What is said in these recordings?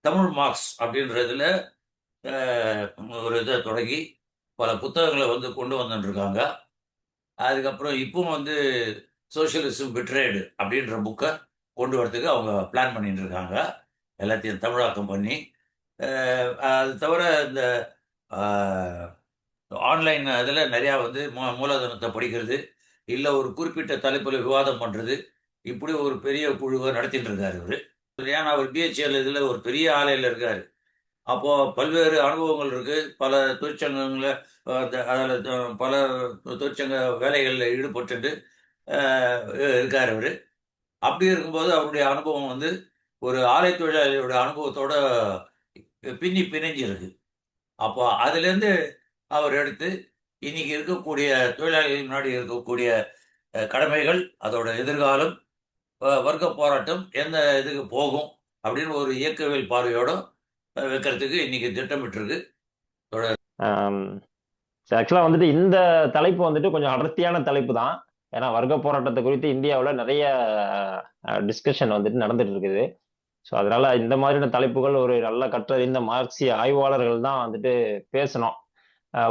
Tamil marks அப்படின்றதுல ஒரு இதை தொடங்கி பல புத்தகங்களை வந்து கொண்டு வந்துட்டுருக்காங்க. அதுக்கப்புறம் இப்பவும் வந்து சோஷியலிசம் பிட்ரேடு அப்படின்ற புக்கை கொண்டு வரதுக்கு அவங்க பிளான் பண்ணிட்டு இருக்காங்க. எல்லாத்தையும் தமிழாக்கம் பண்ணி அது தவிர இந்த ஆன்லைன் இதில் நிறையா வந்து மூலதனத்தை படிக்கிறது, இல்லை ஒரு குறிப்பிட்ட தலைப்பில் விவாதம் பண்ணுறது, இப்படி ஒரு பெரிய குழுவை நடத்திட்டு இருக்காரு இவர். ஏன்னா அவர் பிஹெச்எல் இதில் ஒரு பெரிய ஆலையில் இருக்கார். அப்போ பல்வேறு அனுபவங்கள் இருக்கு. பல தொழிற்சங்கங்கள அதில் பல தொழிற்சங்க வேலைகளில் ஈடுபட்டுட்டு இருக்கார் அவரு. அப்படி இருக்கும்போது அவருடைய அனுபவம் வந்து ஒரு ஆலை தொழிலாளியோட அனுபவத்தோட பின்னி பிணைஞ்சிருக்கு. அப்போ அதுலேருந்து அவர் எடுத்து இன்னைக்கு இருக்கக்கூடிய தொழிலாளிகள் முன்னாடி இருக்கக்கூடிய கடமைகள், அதோட எதிர்காலம், வர்க்க போராட்டம் எந்த இதுக்கு போகும் அப்படின்னு ஒரு இயக்கவியல் பார்வையோட வைக்கிறதுக்கு இன்னைக்கு திட்டமிட்டிருக்கு. ஆக்சுவலா வந்துட்டு இந்த தலைப்பு வந்துட்டு கொஞ்சம் அடர்த்தியான தலைப்பு தான். ஏன்னா வர்க்க போராட்டத்தை குறித்து இந்தியாவில் நிறைய டிஸ்கஷன் வந்துட்டு நடந்துட்டு இருக்குது. ஸோ அதனால இந்த மாதிரியான தலைப்புகள் ஒரு நல்ல கற்றறிந்த மார்க்சிய ஆய்வாளர்கள் தான் வந்துட்டு பேசணும்.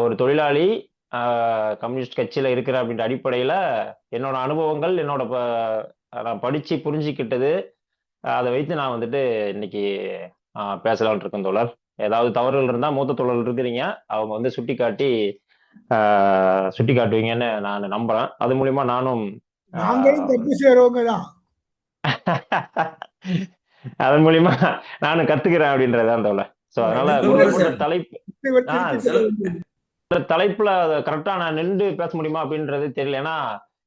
ஒரு தொழிலாளி கம்யூனிஸ்ட் கட்சியில இருக்கிற அப்படின்ற அடிப்படையில என்னோட அனுபவங்கள், என்னோட நான் படிச்சு புரிஞ்சுக்கிட்டது, அதை வைத்து நான் வந்துட்டு இன்னைக்கு பேசலாம்னு இருக்கேன் தோழர். ஏதாவது தவறுகள் இருந்தா மூத்த தோழர்கள் இருக்கிறீங்க, அவங்க வந்து சுட்டி காட்டுவீங்கன்னு நான் நம்புறேன். அது மூலியமா நானும் நாங்களும் தப்பு செய்றவங்க தான். அதன் மூலியமா நானும் கத்துக்கிறேன் அப்படின்றதான் தோழர். ஸோ அதனால கொடுக்கப்பட்ட தலைப்பு தலைப்புல கரெக்டா நான் நின்று பேச முடியுமா அப்படின்றது தெரியல. ஏன்னா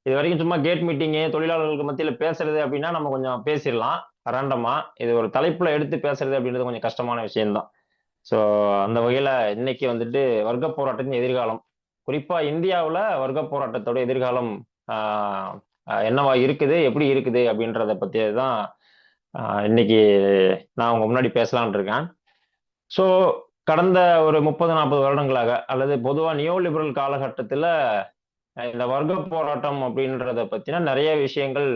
இது வரைக்கும் சும்மா கேட் மீட்டிங்கு, தொழிலாளர்களுக்கு மத்தியில பேசுறது அப்படின்னா நம்ம கொஞ்சம் பேசிடலாம் ரேண்டமா. இது ஒரு தலைப்புல எடுத்து பேசுறது அப்படின்றது கொஞ்சம் கஷ்டமான விஷயம்தான். ஸோ அந்த வகையில இன்னைக்கு வந்துட்டு வர்க்க போராட்டத்தின் எதிர்காலம், குறிப்பா இந்தியாவில் வர்க்க போராட்டத்தோட எதிர்காலம் என்னவா இருக்குது, எப்படி இருக்குது அப்படின்றத பத்தி தான் இன்னைக்கு நான் உங்க முன்னாடி பேசலாம்னு இருக்கேன். ஸோ கடந்த ஒரு 30-40 வருடங்களாக, அல்லது பொதுவா நியோ லிபரல் காலகட்டத்தில் இந்த வர்க்க போராட்டம் அப்படின்றத பத்தின நிறைய விஷயங்கள்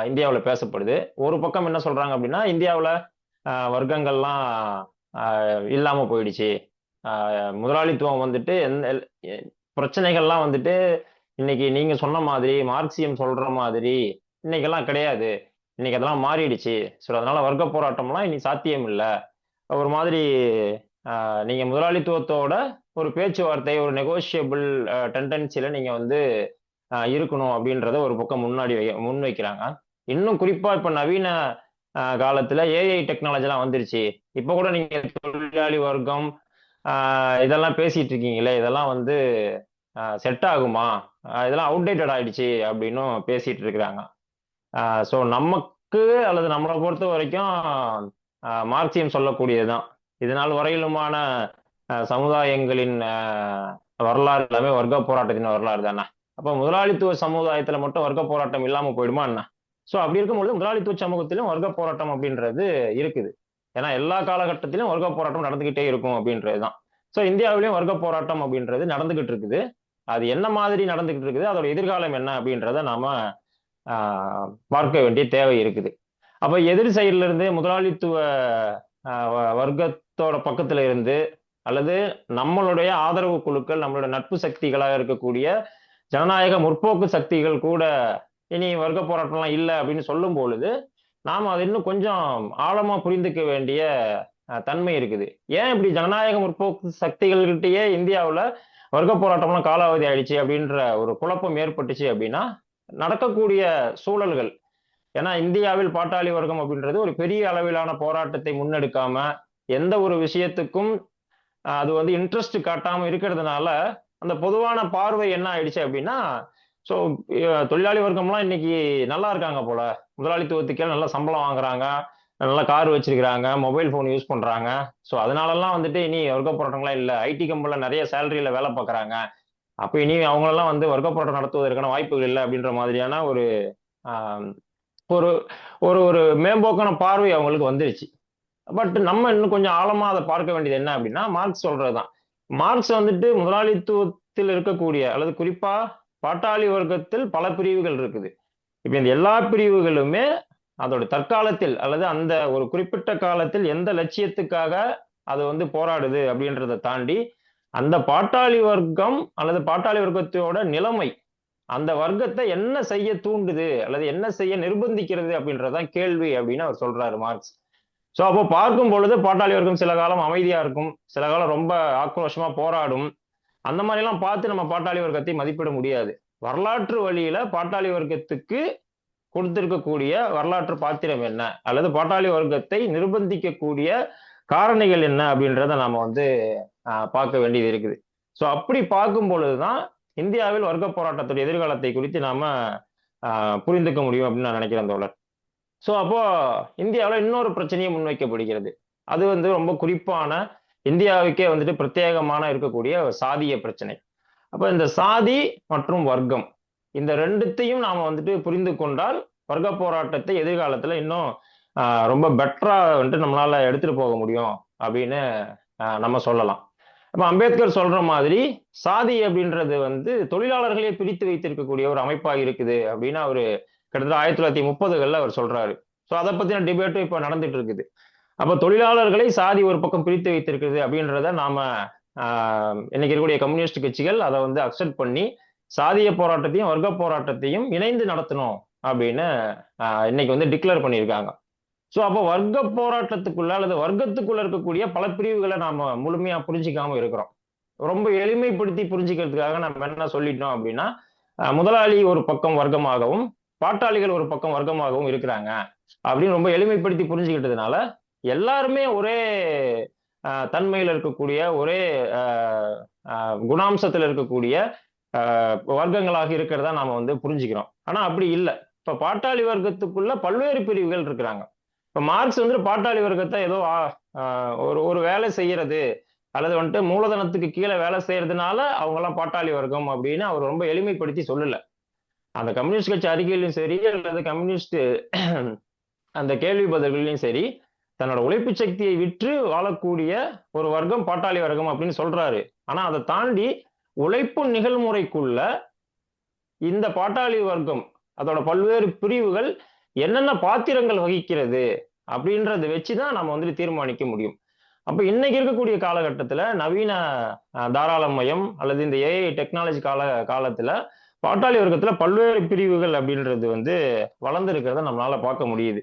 இந்தியாவில் பேசப்படுது. ஒரு பக்கம் என்ன சொல்றாங்க அப்படின்னா, இந்தியாவில் வர்க்கங்கள்லாம் இல்லாம போயிடுச்சு, முதலாளித்துவம் வந்துட்டு பிரச்சனைகள்லாம் வந்துட்டு இன்னைக்கு நீங்க சொன்ன மாதிரி மார்க்சியம் சொல்ற மாதிரி இன்னைக்கெல்லாம் கிடையாது, இன்னைக்கு அதெல்லாம் மாறிடுச்சு. ஸோ அதனால வர்க்க போராட்டம்லாம் இனி சாத்தியம் இல்லை. ஒரு மாதிரி நீங்க முதலாளித்துவத்தோட ஒரு பேச்சுவார்த்தை, ஒரு நெகோசியபிள் டெண்டன்சில நீங்க வந்து இருக்கணும் அப்படின்றத ஒரு பக்கம் முன் வைக்கிறாங்க. இன்னும் குறிப்பா இப்ப நவீன காலத்துல ஏஐ டெக்னாலஜிலாம் வந்துருச்சு. இப்ப கூட நீங்க தொழிலாளி வர்க்கம் இதெல்லாம் பேசிட்டு இருக்கீங்களே, இதெல்லாம் வந்து செட் ஆகுமா, இதெல்லாம் அவுடேட்டட் ஆயிடுச்சு அப்படின்னும் பேசிட்டு இருக்கிறாங்க. ஸோ நமக்கு அல்லது நம்மளை பொறுத்த வரைக்கும் மார்க்சியம் சொல்லக்கூடியதுதான். இதனால் வரையிலுமான சமுதாயங்களின் வரலாறு எல்லாமே வர்க்க போராட்டத்தின் வரலாறு தானே. அப்போ முதலாளித்துவ சமுதாயத்துல மட்டும் வர்க்க போராட்டம் இல்லாம போயிடுமா என்ன? ஸோ அப்படி இருக்கும்பொழுது முதலாளித்துவ சமூகத்திலும் வர்க்க போராட்டம் அப்படின்றது இருக்குது. ஏன்னா எல்லா காலகட்டத்திலும் வர்க்க போராட்டம் நடந்துகிட்டே இருக்கும் அப்படின்றதுதான். ஸோ இந்தியாவிலையும் வர்க்க போராட்டம் அப்படின்றது நடந்துகிட்டு இருக்குது. அது என்ன மாதிரி நடந்துகிட்டு இருக்குது, அதோட எதிர்காலம் என்ன அப்படின்றத நாம பார்க்க வேண்டிய தேவை இருக்குது. அப்ப எதிர் சைடுல இருந்து முதலாளித்துவ வர்க்கத்தோட பக்கத்துல இருந்து, அல்லது நம்மளுடைய ஆதரவு குழுக்கள், நம்மளுடைய நட்பு சக்திகளாக இருக்கக்கூடிய ஜனநாயக முற்போக்கு சக்திகள் கூட இனி வர்க்க போராட்டம்லாம் இல்லை அப்படின்னு சொல்லும் பொழுது நாம அதை இன்னும் கொஞ்சம் ஆழமா புரிந்துக்க வேண்டிய தன்மை இருக்குது. ஏன் இப்படி ஜனநாயக முற்போக்கு சக்திகள்கிட்டயே இந்தியாவில் வர்க்க போராட்டம்லாம் காலாவதி ஆயிடுச்சு அப்படின்ற ஒரு குழப்பம் ஏற்பட்டுச்சு அப்படின்னா நடக்கக்கூடிய சூழல்கள். ஏன்னா இந்தியாவில் பாட்டாளி வர்க்கம் அப்படின்றது ஒரு பெரிய அளவிலான போராட்டத்தை முன்னெடுக்காம, எந்த ஒரு விஷயத்துக்கும் அது வந்து இன்ட்ரெஸ்ட் காட்டாம இருக்கிறதுனால அந்த பொதுவான பார்வை என்ன ஆயிடுச்சு அப்படின்னா, ஸோ தொழிலாளி வர்க்கம்லாம் இன்னைக்கு நல்லா இருக்காங்க போல, முதலாளித்துவத்துக்கே நல்ல சம்பளம் வாங்குறாங்க, நல்லா கார் வச்சிருக்கிறாங்க, மொபைல் ஃபோன் யூஸ் பண்றாங்க. ஸோ அதனாலலாம் வந்துட்டு இனி வர்க்க போராட்டங்கள்லாம் இல்லை, ஐடி கம்பெனில நிறைய சேலரியில வேலை பார்க்குறாங்க, அப்போ இனி அவங்களெல்லாம் வந்து வர்க்க போராட்டம் நடத்துவதற்கான வாய்ப்புகள் இல்லை அப்படின்ற மாதிரியான ஒரு ஒரு ஒரு ஒரு மேம்போக்கான பார்வை அவங்களுக்கு வந்துருச்சு. பட் நம்ம இன்னும் கொஞ்சம் ஆழமா அதை பார்க்க வேண்டியது என்ன அப்படின்னா, மார்க்ஸ் சொல்றதுதான். மார்க்ஸ் வந்துட்டு முதலாளித்துவத்தில் இருக்கக்கூடிய, அல்லது குறிப்பா பாட்டாளி வர்க்கத்தில் பல பிரிவுகள் இருக்குது. இப்ப இந்த எல்லா பிரிவுகளுமே அதோட தற்காலத்தில் அல்லது அந்த ஒரு குறிப்பிட்ட காலத்தில் எந்த லட்சியத்துக்காக அது வந்து போராடுது அப்படின்றத தாண்டி அந்த பாட்டாளி வர்க்கம் அல்லது பாட்டாளி வர்க்கத்தோட நிலைமை அந்த வர்க்கத்தை என்ன செய்ய தூண்டுது அல்லது என்ன செய்ய நிர்பந்திக்கிறது அப்படின்றதான் கேள்வி அப்படின்னு அவர் சொல்றாரு மார்க்ஸ். ஸோ அப்போ பார்க்கும் பொழுது பாட்டாளி வர்க்கம் சில காலம் அமைதியா இருக்கும், சில காலம் ரொம்ப ஆக்ரோஷமா போராடும். அந்த மாதிரி எல்லாம் பார்த்து நம்ம பாட்டாளி வர்க்கத்தை மதிப்பிட முடியாது. வரலாற்று வழியில பாட்டாளி வர்க்கத்துக்கு கொடுத்திருக்கக்கூடிய வரலாற்று பாத்திரம் என்ன அல்லது பாட்டாளி வர்க்கத்தை நிர்பந்திக்கக்கூடிய காரணிகள் என்ன அப்படின்றத நாம வந்து பார்க்க வேண்டியது இருக்குது. ஸோ அப்படி பார்க்கும் பொழுதுதான் இந்தியாவில் வர்க்க போராட்டத்துடைய எதிர்காலத்தை குறித்து நாம புரிந்துக்க முடியும் அப்படின்னு நான் நினைக்கிறேன் தோழர். ஸோ அப்போ இந்தியாவில் இன்னொரு பிரச்சனையை முன்வைக்கப்படுகிறது. அது வந்து ரொம்ப குறிப்பான இந்தியாவுக்கே வந்துட்டு பிரத்யேகமான இருக்கக்கூடிய ஒரு சாதிய பிரச்சனை. அப்ப இந்த சாதி மற்றும் வர்க்கம் இந்த ரெண்டுத்தையும் நாம வந்துட்டு புரிந்து கொண்டால் வர்க்க போராட்டத்தை எதிர்காலத்துல இன்னும் ரொம்ப பெட்டரா வந்துட்டு நம்மளால எடுத்துட்டு போக முடியும் அப்படின்னு நம்ம சொல்லலாம். அப்ப அம்பேத்கர் சொல்ற மாதிரி சாதி அப்படின்றது வந்து தொழிலாளர்களே பிரித்து வைத்திருக்கக்கூடிய ஒரு அமைப்பா இருக்குது அப்படின்னு அவரு கிட்டத்தட்ட 1930களில் அவர் சொல்றாரு. ஸோ அதை பத்தின டிபேட்டும் இப்ப நடந்துட்டு இருக்குது. அப்ப தொழிலாளர்களை சாதி ஒரு பக்கம் பிரித்து வைத்திருக்கிறது அப்படின்றத நாம இன்னைக்கு இருக்கக்கூடிய கம்யூனிஸ்ட் கட்சிகள் அதை வந்து அக்செப்ட் பண்ணி சாதிய போராட்டத்தையும் வர்க்க போராட்டத்தையும் இணைந்து நடத்தணும் அப்படின்னு இன்னைக்கு வந்து டிக்ளேர் பண்ணியிருக்காங்க. ஸோ அப்போ வர்க்க போராட்டத்துக்குள்ள அல்லது வர்க்கத்துக்குள்ள இருக்கக்கூடிய பல பிரிவுகளை நாம முழுமையா புரிஞ்சிக்காம இருக்கிறோம். ரொம்ப எளிமைப்படுத்தி புரிஞ்சுக்கிறதுக்காக நம்ம என்ன சொல்லிட்டோம் அப்படின்னா, முதலாளி ஒரு பக்கம் வர்க்கமாகவும் பாட்டாளிகள் ஒரு பக்கம் வர்க்கமாகவும் இருக்கிறாங்க அப்படின்னு ரொம்ப எளிமைப்படுத்தி புரிஞ்சுக்கிட்டதுனால எல்லாருமே ஒரே தன்மையில் இருக்கக்கூடிய ஒரே குணாம்சத்தில் இருக்கக்கூடிய வர்க்கங்களாக இருக்கிறதா நாம வந்து புரிஞ்சுக்கிறோம். ஆனா அப்படி இல்லை. இப்ப பாட்டாளி வர்க்கத்துக்குள்ள பல்வேறு பிரிவுகள் இருக்கிறாங்க. இப்ப மார்க்ஸ் வந்து பாட்டாளி வர்க்கத்தை ஏதோ ஒரு வேலை செய்யறது அல்லது வந்துட்டு மூலதனத்துக்கு கீழே வேலை செய்யறதுனால அவங்க எல்லாம் பாட்டாளி வர்க்கம் அப்படின்னு அவர் ரொம்ப எளிமைப்படுத்தி சொல்லல. அந்த கம்யூனிஸ்ட் கட்சி அறிக்கையிலும் சரி அல்லது கம்யூனிஸ்ட் அந்த கேள்வி பதில்களையும் சரி தன்னோட உழைப்பு சக்தியை விற்று வாழக்கூடிய ஒரு வர்க்கம் பாட்டாளி வர்க்கம் அப்படின்னு சொல்றாரு. ஆனா அதை தாண்டி உழைப்பு நிகழ்முறைக்குள்ள இந்த பாட்டாளி வர்க்கம் அதோட பல்வேறு பிரிவுகள் என்னென்ன பாத்திரங்கள் வகிக்கிறது அப்படின்றத வச்சுதான் நம்ம வந்துட்டு தீர்மானிக்க முடியும். அப்ப இன்னைக்கு இருக்கக்கூடிய காலகட்டத்துல நவீன தாராளமயம் அல்லது இந்த ஏஐ டெக்னாலஜி காலத்துல பாட்டாளி வர்க்கத்துல பல்வேறு பிரிவுகள் அப்படின்றது வந்து வளர்ந்து இருக்கிறத நம்மளால பார்க்க முடியுது.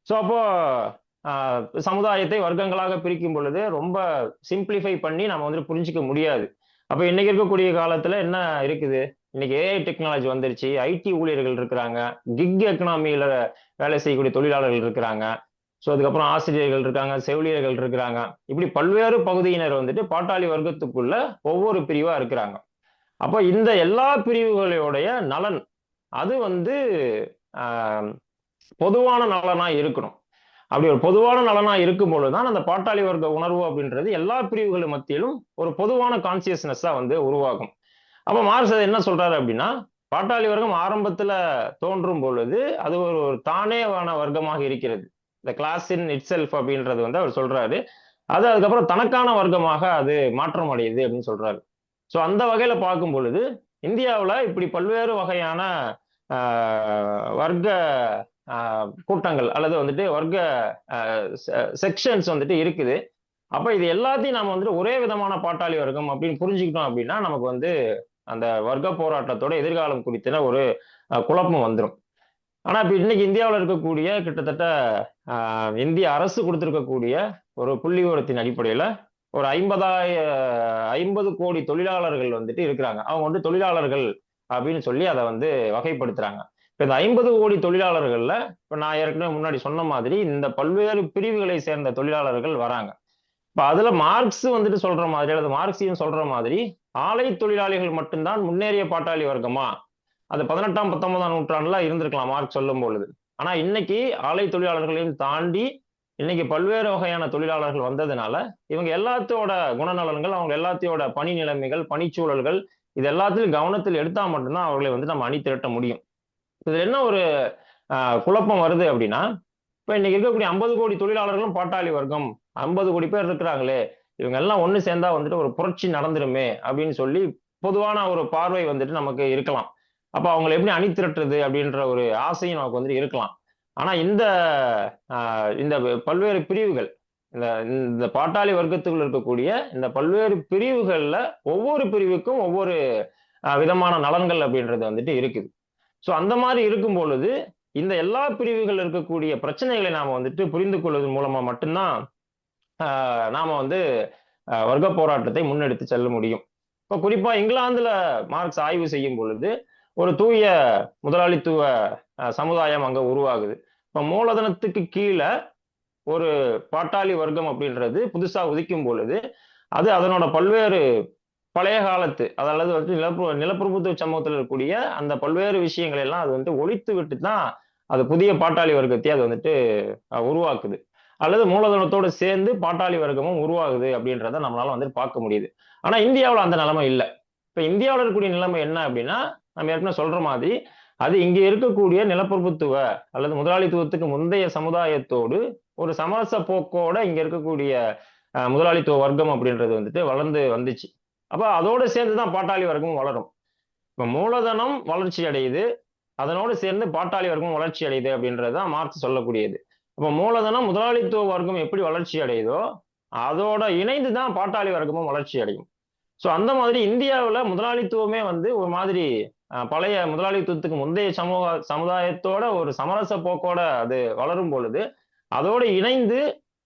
ஸோ அப்போ சமுதாயத்தை வர்க்கங்களாக பிரிக்கும் பொழுது ரொம்ப சிம்பிளிஃபை பண்ணி நம்ம வந்துட்டு புரிஞ்சிக்க முடியாது. அப்ப இன்னைக்கு இருக்கக்கூடிய காலத்துல என்ன இருக்குது, இன்னைக்கு ஏஐ டெக்னாலஜி வந்துருச்சு, ஐடி ஊழியர்கள் இருக்கிறாங்க, கிக் எக்கனாமியில வேலை செய்யக்கூடிய தொழிலாளர்கள் இருக்கிறாங்க, ஸோ அதுக்கப்புறம் ஆசிரியர்கள் இருக்காங்க, செவிலியர்கள் இருக்கிறாங்க, இப்படி பல்வேறு பகுதியினர் வந்துட்டு பாட்டாளி வர்க்கத்துக்குள்ள ஒவ்வொரு பிரிவா இருக்கிறாங்க. அப்போ இந்த எல்லா பிரிவுகளுடைய நலன் அது வந்து பொதுவான நலனா இருக்கணும். அப்படி ஒரு பொதுவான நலனா இருக்கும் பொழுதுதான் அந்த பாட்டாளி வர்க்க உணர்வு அப்படின்றது எல்லா பிரிவுகளும் மத்தியிலும் ஒரு பொதுவான கான்சியஸ்னஸா வந்து உருவாகும். அப்ப மார்க்ஸ் என்ன சொல்றாரு அப்படின்னா, பாட்டாளி வர்க்கம் ஆரம்பத்துல தோன்றும் பொழுது அது ஒரு தானேவான வர்க்கமாக இருக்கிறது, இந்த கிளாஸ் இன் இட் செல்ஃப் அப்படின்றது வந்து அவர் சொல்றாரு. அது அதுக்கப்புறம் தனக்கான வர்க்கமாக அது மாற்றம் அடையுது அப்படின்னு சொல்றாரு. ஸோ அந்த வகையில பார்க்கும் பொழுது இந்தியாவில் இப்படி பல்வேறு வகையான வர்க்க கூட்டங்கள் அல்லது வந்துட்டு வர்க்க செக்ஷன்ஸ் வந்துட்டு இருக்குது. அப்ப இது எல்லாத்தையும் நாம வந்துட்டு ஒரே விதமான பாட்டாளி வர்க்கம் அப்படின்னு புரிஞ்சுக்கிட்டோம் அப்படின்னா நமக்கு வந்து அந்த வர்க்க போராட்டத்தோட எதிர்காலம் குறித்த ஒரு குழப்பம் வந்துடும். ஆனா இப்ப இன்னைக்கு இந்தியாவில் இருக்கக்கூடிய கிட்டத்தட்ட இந்திய அரசு கொடுத்திருக்கக்கூடிய ஒரு புள்ளி விவரத்தின் அடிப்படையில ஒரு 50 கோடி தொழிலாளர்கள் வந்துட்டு இருக்கிறாங்க. அவங்க வந்து தொழிலாளர்கள் அப்படின்னு சொல்லி அதை வந்து வகைப்படுத்துறாங்க. இப்ப இந்த 50 கோடி தொழிலாளர்கள்ல இப்ப நான் ஏற்கனவே முன்னாடி சொன்ன மாதிரி இந்த பல்வேறு பிரிவுகளை சேர்ந்த தொழிலாளர்கள் வராங்க. இப்ப அதுல மார்க்ஸ் வந்துட்டு சொல்ற மாதிரி அல்லது மார்க்சியம் சொல்ற மாதிரி ஆலை தொழிலாளிகள் மட்டும்தான் முன்னேறிய பாட்டாளி வர்க்கமா, அது 18ஆம் 19ஆம் நூற்றாண்டுல இருந்திருக்கலாம் மார்க்ஸ் சொல்லும் பொழுது. ஆனா இன்னைக்கு ஆலை தொழிலாளர்களையும் தாண்டி இன்னைக்கு பல்வேறு வகையான தொழிலாளர்கள் வந்ததுனால இவங்க எல்லாத்தையோட குணநலன்கள், அவங்க எல்லாத்தையோட பணி நிலைமைகள், பணிச்சூழல்கள் இது எல்லாத்திலும் கவனத்தில் எடுத்தா மட்டும்தான் அவர்களை வந்து நம்ம அணி திரட்ட முடியும். இதுல என்ன ஒரு குழப்பம் வருது அப்படின்னா, இப்ப இன்னைக்கு இருக்கக்கூடிய 50 கோடி தொழிலாளர்களும் பாட்டாளி வர்க்கம், 50 கோடி பேர் இருக்கிறாங்களே, இவங்க எல்லாம் ஒண்ணு சேர்ந்தா வந்துட்டு ஒரு புரட்சி நடந்துருமே அப்படின்னு சொல்லி பொதுவான ஒரு பார்வை வந்துட்டு நமக்கு இருக்கலாம். அப்ப அவங்களை எப்படி அணி திரட்டுறது அப்படின்ற ஒரு ஆசையும் நமக்கு வந்துட்டு இருக்கலாம். ஆனா இந்த பல்வேறு பிரிவுகள், இந்த இந்த பாட்டாளி வர்க்கத்துக்குள்ள இருக்கக்கூடிய இந்த பல்வேறு பிரிவுகள்ல ஒவ்வொரு பிரிவுக்கும் ஒவ்வொரு விதமான நலன்கள் அப்படின்றது வந்துட்டு இருக்குது. ஸோ அந்த மாதிரி இருக்கும் பொழுது இந்த எல்லா பிரிவுகள் இருக்கக்கூடிய பிரச்சனைகளை நாம வந்துட்டு புரிந்து கொள்வதன் மூலமா மட்டும்தான் நாம வந்து வர்க்க போராட்டத்தை முன்னெடுத்து செல்ல முடியும். இப்போ குறிப்பா இங்கிலாந்துல மார்க்ஸ் ஆய்வு செய்யும் பொழுது ஒரு தூய முதலாளித்துவ சமுதாயம் அங்க உருவாகுது. இப்ப மூலதனத்துக்கு கீழே ஒரு பாட்டாளி வர்க்கம் அப்படின்றது புதுசா உதிக்கும் பொழுது அது அதனோட பல்வேறு பழைய காலத்து அதாவது வந்து நிலப்பிரபுத்துவ சமூகத்தில் இருக்கக்கூடிய அந்த பல்வேறு விஷயங்களை எல்லாம் அது வந்துட்டு ஒழித்து விட்டு தான் அது புதிய பாட்டாளி வர்க்கத்தை அது வந்துட்டு உருவாக்குது. அல்லது மூலதனத்தோடு சேர்ந்து பாட்டாளி வர்க்கமும் உருவாகுது அப்படின்றத நம்மளால வந்து பார்க்க முடியுது. ஆனா இந்தியாவில் அந்த நிலைமை இல்லை. இப்ப இந்தியாவில் இருக்கக்கூடிய நிலைமை என்ன அப்படின்னா, நம்ம ஏற்கனவே சொல்ற மாதிரி அது இங்க இருக்கக்கூடிய நிலப்பிரபுத்துவ அல்லது முதலாளித்துவத்துக்கு முந்தைய சமுதாயத்தோடு ஒரு சமரச போக்கோட இங்க இருக்கக்கூடிய முதலாளித்துவ வர்க்கம் அப்படின்றது வந்துட்டு வளர்ந்து வந்துச்சு. அப்ப அதோடு சேர்ந்துதான் பாட்டாளி வர்க்கமும் வளரும். இப்ப மூலதனம் வளர்ச்சி அடையுது, அதனோடு சேர்ந்து பாட்டாளி வர்க்கம் வளர்ச்சி அடையுது அப்படின்றதுதான் மார்க்ஸ் சொல்லக்கூடியது. அப்ப மூலதனம் முதலாளித்துவ வர்க்கம் எப்படி வளர்ச்சி அடையுதோ அதோட இணைந்துதான் பாட்டாளி வர்க்கமும் வளர்ச்சி அடையும். சோ அந்த மாதிரி இந்தியாவுல முதலாளித்துவமே வந்து ஒரு மாதிரி பழைய முதலாளித்துவத்துக்கு முந்தைய சமுதாயத்தோட ஒரு சமரச போக்கோட அது வளரும் பொழுது அதோடு இணைந்து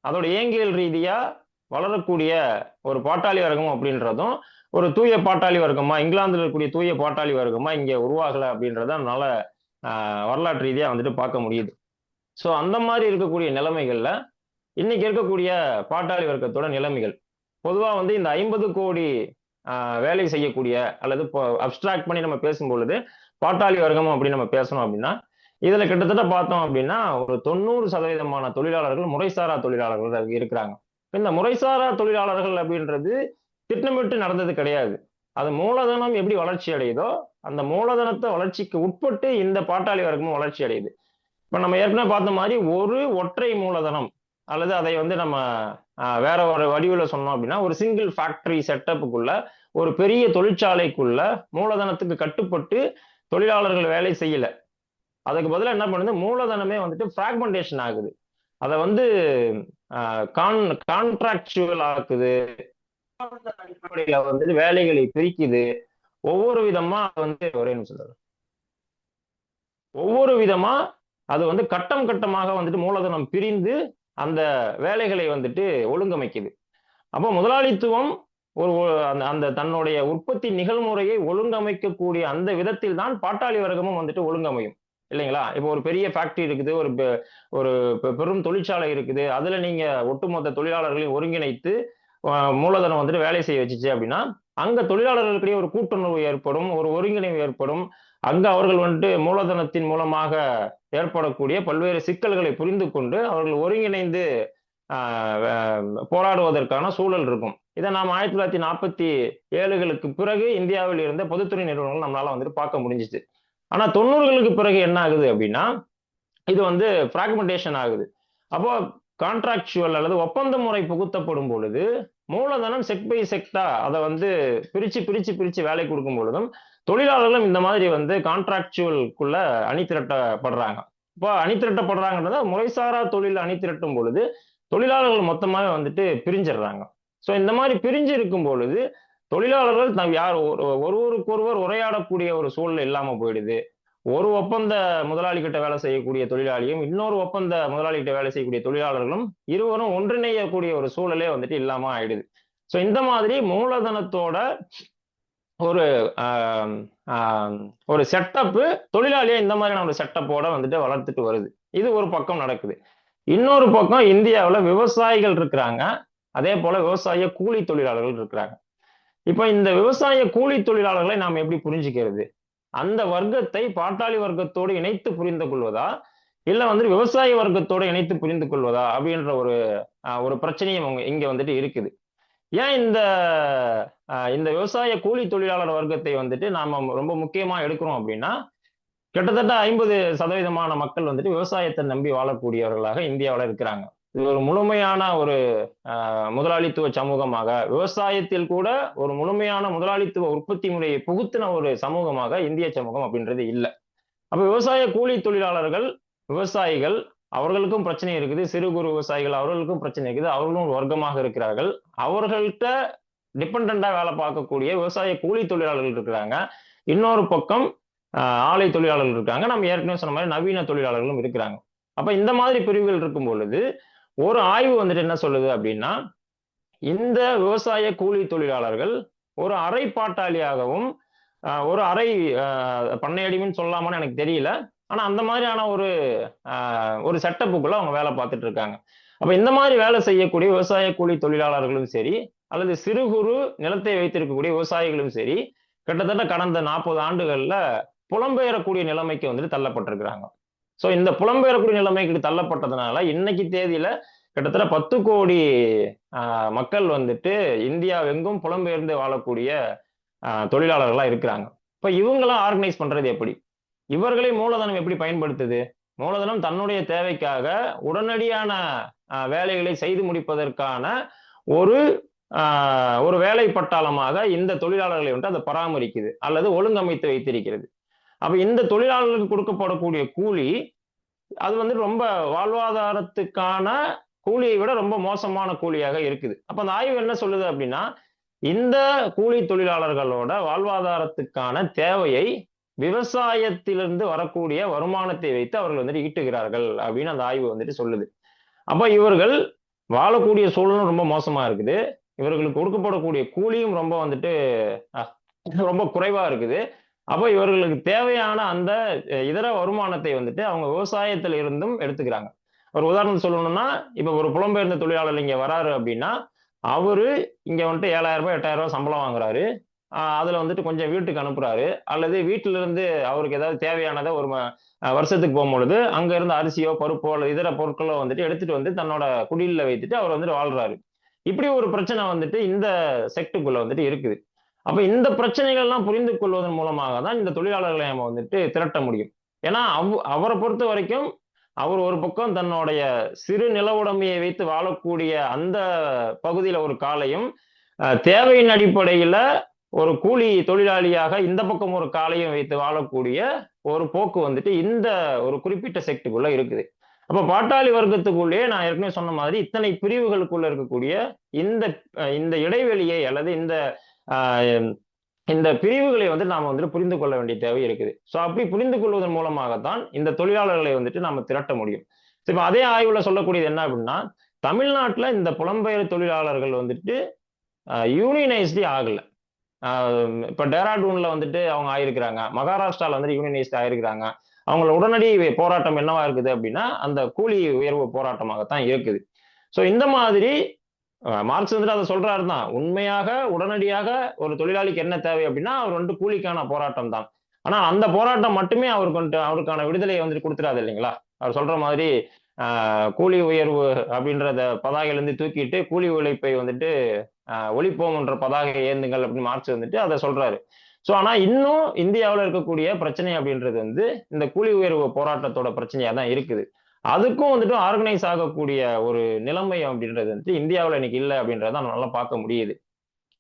அதோட இயங்கியல் ரீதியா வளரக்கூடிய ஒரு பாட்டாளி வர்க்கம் அப்படின்றதும் ஒரு தூய பாட்டாளி வர்க்கமா இங்கிலாந்துல இருக்கக்கூடிய தூய பாட்டாளி வர்க்கமா இங்க உருவாகல அப்படின்றத நம்மளால வரலாற்று ரீதியா வந்துட்டு பார்க்க முடியுது. சோ அந்த மாதிரி இருக்கக்கூடிய நிலைமைகள்ல இன்னைக்கு இருக்கக்கூடிய பாட்டாளி வர்க்கத்தோட நிலைமைகள் பொதுவா வந்து இந்த 50 கோடி வேலை செய்யக்கூடிய அல்லது அப்டிராக்ட் பண்ணி நம்ம பேசும் பொழுது பாட்டாளி வர்க்கம் அப்படின்னு நம்ம பேசணும் அப்படின்னா இதுல கிட்டத்தட்ட பார்த்தோம் அப்படின்னா ஒரு 90% தொழிலாளர்கள் முறைசாரா தொழிலாளர்கள் இருக்கிறாங்க. இந்த முறைசாரா தொழிலாளர்கள் அப்படின்றது திட்டமிட்டு நடந்தது கிடையாது. அது மூலதனம் எப்படி வளர்ச்சி அடையுதோ அந்த மூலதனத்தை வளர்ச்சிக்கு உட்பட்டு இந்த பாட்டாளி வர்க்கமும் வளர்ச்சி அடையுது. இப்ப நம்ம ஏற்கனவே பார்த்த மாதிரி ஒரு ஒற்றை மூலதனம் அல்லது அதை வந்து நம்ம வேற ஒரு வடிவில் சொன்னோம் அப்படின்னா ஒரு சிங்கிள் ஃபேக்டரி செட்டப்புக்குள்ள ஒரு பெரிய தொழிற்சாலைக்குள்ள மூலதனத்துக்கு கட்டுப்பட்டு தொழிலாளர்கள் வேலை செய்யல. அதுக்கு பதிலாக என்ன பண்ணுது, மூலதனமே வந்துட்டு பிராக்மெண்டேஷன் ஆகுது. அதை வந்து கான்ட்ராக்சுவல் ஆக்குது, அடிப்படையில வந்துட்டு வேலைகளை பிரிக்குது. ஒவ்வொரு விதமா வந்து ஒரே நிமிஷம் ஒவ்வொரு விதமா அது வந்து கட்டம் கட்டமாக வந்துட்டு மூலதனம் பிரிந்து அந்த வேலைகளை வந்துட்டு ஒழுங்கமைக்குது. அப்போ முதலாளித்துவம் ஒரு அந்த தன்னுடைய உற்பத்தி நிகழ்முறையை ஒழுங்கமைக்கக்கூடிய அந்த விதத்தில் தான் பாட்டாளி வர்க்கமும் வந்துட்டு ஒழுங்கமையும் இல்லைங்களா? இப்போ ஒரு பெரிய ஃபேக்டரி இருக்குது, ஒரு பெரும் தொழிற்சாலை இருக்குது, அதுல நீங்க ஒட்டுமொத்த தொழிலாளர்களையும் ஒருங்கிணைத்து மூலதனம் வந்துட்டு வேலை செய்ய வச்சுச்சு அப்படின்னா அங்க தொழிலாளர்களுக்கிடையே ஒரு கூட்டுணர்வு ஏற்படும், ஒரு ஒருங்கிணைவு ஏற்படும். அங்க அவர்கள் வந்துட்டு மூலதனத்தின் மூலமாக ஏற்படக்கூடிய பல்வேறு சிக்கல்களை புரிந்து கொண்டு அவர்கள் ஒருங்கிணைந்து போராடுவதற்கான சூழல் இருக்கும். இதை நாம் 1947களுக்கு பிறகு இந்தியாவில் இருந்த பொதுத்துறை நிறுவனங்கள் நம்மளால வந்துட்டு பார்க்க முடிஞ்சிச்சு. ஆனா 90களுக்கு பிறகு என்ன ஆகுது அப்படின்னா இது வந்து பிராக்மெண்டேஷன் ஆகுது. அப்போ கான்ட்ராக்சுவல் அல்லது ஒப்பந்த முறை புகுத்தப்படும் பொழுது மூலதனம் செக் பை செக்டா அதை வந்து பிரிச்சு வேலை கொடுக்கும் பொழுதும் தொழிலாளர்களும் இந்த மாதிரி வந்து கான்ட்ராக்சுவல்குள்ள அணிதிரட்டப்படுறாங்க. இப்போ அணிதிரட்டப்படுறாங்கன்றத முறைசாரா தொழில் அணிதிரட்டும் பொழுது தொழிலாளர்கள் மொத்தமாவே வந்துட்டு பிரிஞ்சிடுறாங்க. ஸோ இந்த மாதிரி பிரிஞ்சு இருக்கும் பொழுது தொழிலாளர்கள் யார் ஒருவருக்கொருவர் உரையாடக்கூடிய ஒரு சூழல் இல்லாம போயிடுது. ஒரு ஒப்பந்த முதலாளி கிட்ட வேலை செய்யக்கூடிய தொழிலாளியும் இன்னொரு ஒப்பந்த முதலாளி கிட்ட வேலை செய்யக்கூடிய தொழிலாளர்களும் இருவரும் ஒன்றிணையக்கூடிய ஒரு சூழலே வந்துட்டு இல்லாம ஆயிடுது. ஸோ இந்த மாதிரி மூலதனத்தோட ஒரு செட்டப்பு தொழிலாளியை இந்த மாதிரியான ஒரு செட்டப்போட வந்துட்டு வளர்த்துட்டு வருது. இது ஒரு பக்கம் நடக்குது. இன்னொரு பக்கம் இந்தியாவில் விவசாயிகள் இருக்கிறாங்க, அதே போல விவசாய கூலி தொழிலாளர்கள் இருக்கிறாங்க. இப்ப இந்த விவசாய கூலி தொழிலாளர்களை நாம் எப்படி புரிஞ்சுக்கிறது? அந்த வர்க்கத்தை பாட்டாளி வர்க்கத்தோடு இணைத்து புரிந்து கொள்வதா இல்ல வந்து விவசாய வர்க்கத்தோடு இணைத்து புரிந்து கொள்வதா அப்படின்ற ஒரு பிரச்சனையும் இங்க வந்துட்டு இருக்குது. ஏன் இந்த விவசாய கூலி தொழிலாளர் வர்க்கத்தை வந்துட்டு நாம ரொம்ப முக்கியமா எடுக்கிறோம் அப்படின்னா கிட்டத்தட்ட 50% மக்கள் வந்துட்டு விவசாயத்தை நம்பி வாழக்கூடியவர்களாக இந்தியாவில் இருக்கிறாங்க. இது ஒரு முழுமையான ஒரு முதலாளித்துவ சமூகமாக விவசாயத்தில் கூட ஒரு முழுமையான முதலாளித்துவ உற்பத்தி முறையை புகுத்தின ஒரு சமூகமாக இந்திய சமூகம் அப்படின்றது இல்லை. அப்ப விவசாய கூலி தொழிலாளர்கள் விவசாயிகள் அவர்களுக்கும் பிரச்சனை இருக்குது, சிறு குறு விவசாயிகள் அவர்களுக்கும் பிரச்சனை இருக்குது, அவர்களும் ஒரு வர்க்கமாக இருக்கிறார்கள். அவர்கள்ட்ட டிபெண்டா வேலை பார்க்கக்கூடிய விவசாய கூலி தொழிலாளர்கள் இருக்கிறாங்க. இன்னொரு பக்கம் ஆலை தொழிலாளர்கள் இருக்காங்க. நம்ம ஏற்கனவே சொன்ன மாதிரி நவீன தொழிலாளர்களும் இருக்கிறாங்க. அப்ப இந்த மாதிரி பிரிவுகள் இருக்கும் பொழுது ஒரு ஆய்வு வந்துட்டு என்ன சொல்லுது அப்படின்னா, இந்த விவசாய கூலி தொழிலாளர்கள் ஒரு அரை பாட்டாளியாகவும் ஒரு அரை பண்ணையடிமைன்னு சொல்லலாமான்னு எனக்கு தெரியல. ஆனா அந்த மாதிரியான ஒரு செட்டப்புக்குள்ள அவங்க வேலை பார்த்துட்டு இருக்காங்க. அப்ப இந்த மாதிரி வேலை செய்யக்கூடிய விவசாய கூலி தொழிலாளர்களும் சரி, அல்லது சிறு குறு நிலத்தை வைத்திருக்கக்கூடிய விவசாயிகளும் சரி, கிட்டத்தட்ட கடந்த 40 ஆண்டுகள்ல புலம்பெயரக்கூடிய நிலைமைக்கு வந்துட்டு தள்ளப்பட்டிருக்கிறாங்க. சோ இந்த புலம்பெயரக்கூடிய நிலைமைக்கு தள்ளப்பட்டதுனால இன்னைக்கு தேதியில கிட்டத்தட்ட 10 கோடி மக்கள் வந்துட்டு இந்தியாவெங்கும் புலம்பெயர்ந்து வாழக்கூடிய தொழிலாளர்களா இருக்கிறாங்க. இப்ப இவங்கெல்லாம் ஆர்கனைஸ் பண்றது எப்படி? இவர்களை மூலதனம் எப்படி பயன்படுத்துது? மூலதனம் தன்னுடைய தேவைக்காக உடனடியான வேலைகளை செய்து முடிப்பதற்கான ஒரு ஒரு வேலை பட்டாளமாக இந்த தொழிலாளர்களை வந்து அதை பராமரிக்குது அல்லது ஒழுங்கமைத்து வைத்திருக்கிறது. அப்ப இந்த தொழிலாளர்களுக்கு கொடுக்கப்படக்கூடிய கூலி அது வந்து ரொம்ப வாழ்வாதாரத்துக்கான கூலியை விட ரொம்ப மோசமான கூலியாக இருக்குது. அப்ப அந்த ஆய்வு என்ன சொல்லுது அப்படின்னா, இந்த கூலி தொழிலாளர்களோட வாழ்வாதாரத்துக்கான தேவையை விவசாயத்திலிருந்து வரக்கூடிய வருமானத்தை வைத்து அவர்கள் வந்துட்டு ஈட்டுகிறார்கள் அப்படின்னு அந்த ஆய்வு வந்துட்டு சொல்லுது. அப்ப இவர்கள் வாழக்கூடிய சூழலும் ரொம்ப மோசமா இருக்குது. இவர்களுக்கு கொடுக்கப்படக்கூடிய கூலியும் ரொம்ப வந்துட்டு ரொம்ப குறைவா இருக்குது. அப்ப இவர்களுக்கு தேவையான அந்த இதர வருமானத்தை வந்துட்டு அவங்க விவசாயத்துல இருந்தும் எடுத்துக்கிறாங்க. ஒரு உதாரணம் சொல்லணும்னா, இப்ப ஒரு புலம்பெயர்ந்த தொழிலாளர் இங்க வராரு அப்படின்னா, அவரு இங்க வந்துட்டு 7,000 ரூபாய் 8,000 ரூபாய் சம்பளம் வாங்குறாரு. அதுல வந்துட்டு கொஞ்சம் வீட்டுக்கு அனுப்புறாரு, அல்லது வீட்டுல இருந்து அவருக்கு ஏதாவது தேவையானதை ஒரு வருஷத்துக்கு போகும்பொழுது அங்க இருந்து அரிசியோ பருப்போ அல்லது இதர பொருட்களோ வந்துட்டு எடுத்துட்டு வந்து தன்னோட குடியில வைத்துட்டு அவர் வந்துட்டு வாழ்றாரு. இப்படி ஒரு பிரச்சனை வந்துட்டு இந்த செக்டுக்குள்ள வந்துட்டு இருக்குது. அப்ப இந்த பிரச்சனைகள் எல்லாம் புரிந்து கொள்வதன் மூலமாக தான் இந்த தொழிலாளர்களை நம்ம வந்துட்டு திரட்ட முடியும். ஏன்னா அவரை பொறுத்த வரைக்கும் அவர் ஒரு பக்கம் தன்னுடைய சிறு நில உடைமையை வைத்து வாழக்கூடிய அந்த பகுதியில ஒரு காலையும், தேவையின் அடிப்படையில ஒரு கூலி தொழிலாளியாக இந்த பக்கம் ஒரு காலையும் வைத்து வாழக்கூடிய ஒரு போக்கு வந்துட்டு இந்த ஒரு குறிப்பிட்ட செக்டுக்குள்ள இருக்குது. அப்ப பாட்டாளி வர்க்கத்துக்குள்ளேயே நான் ஏற்கனவே சொன்ன மாதிரி இத்தனை பிரிவுகளுக்குள்ள இருக்கக்கூடிய இந்த இந்த இடைவெளியை அல்லது இந்த பிரிவுகளை வந்து நாம வந்துட்டு புரிந்து கொள்ள வேண்டிய தேவை இருக்குது. சோ அப்படி புரிந்து கொள்வதன் மூலமாகத்தான் இந்த தொழிலாளர்களை வந்துட்டு நாம திரட்ட முடியும். இப்ப அதே ஆய்வுல சொல்லக்கூடியது என்ன அப்படின்னா, தமிழ்நாட்டுல இந்த புலம்பெயர் தொழிலாளர்கள் வந்துட்டு யூனியனைஸ்டே ஆகல. இப்ப டேராடூன்ல வந்துட்டு அவங்க ஆயிருக்கிறாங்க, மகாராஷ்டிரால வந்துட்டு யூனியனைஸ்ட் ஆயிருக்கிறாங்க. அவங்களோட உடனடி போராட்டம் என்னவா இருக்குது அப்படின்னா அந்த கூலி உயர்வு போராட்டமாகத்தான் இருக்குது. சோ இந்த மாதிரி மார்க்ஸ் வந்துட்டு அதை சொல்றாரு தான், உண்மையாக உடனடியாக ஒரு தொழிலாளிக்கு என்ன தேவை அப்படின்னா அவர் வந்துட்டு கூலிக்கான போராட்டம் தான். ஆனா அந்த போராட்டம் மட்டுமே அவருக்கான விடுதலையை வந்துட்டு கொடுத்துடாது இல்லைங்களா? அவர் சொல்ற மாதிரி கூலி உயர்வு அப்படின்றத பதாகையிலிருந்து தூக்கிட்டு கூலி உழைப்பை வந்துட்டு ஒழிப்போம் என்ற பதாகை ஏந்துங்கள் அப்படின்னு மார்க்ஸ் வந்துட்டு அதை சொல்றாரு. சோ ஆனா இன்னும் இந்தியாவில் இருக்கக்கூடிய பிரச்சனை அப்படின்றது வந்து இந்த கூலி உயர்வு போராட்டத்தோட பிரச்சனையா தான் இருக்குது. அதுக்கும் வந்துட்டு ஆர்கனைஸ் ஆகக்கூடிய ஒரு நிலைமை அப்படின்றது வந்துட்டு இந்தியாவில் இன்னைக்கு இல்லை அப்படின்றத நல்லா பார்க்க முடியுது.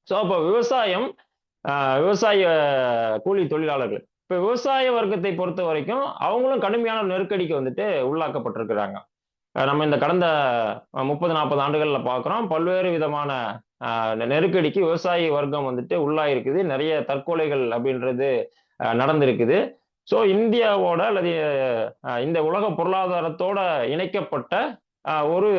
சோ அப்ப விவசாய கூலி தொழிலாளர்கள் இப்ப விவசாய வர்க்கத்தை பொறுத்த வரைக்கும் அவங்களும் கடுமையான நெருக்கடிக்கு வந்துட்டு உள்ளாக்கப்பட்டிருக்கிறாங்க. நம்ம இந்த கடந்த 30-40 ஆண்டுகள்ல பாக்குறோம், பல்வேறு விதமான நெருக்கடிக்கு விவசாய வர்க்கம் வந்துட்டு உள்ளாயிருக்குது. நிறைய தற்கொலைகள் அப்படின்றது நடந்திருக்குது. சோ இந்தியாவோட அல்லது இந்த உலக பொருளாதாரத்தோட இணைக்கப்பட்ட ஒரு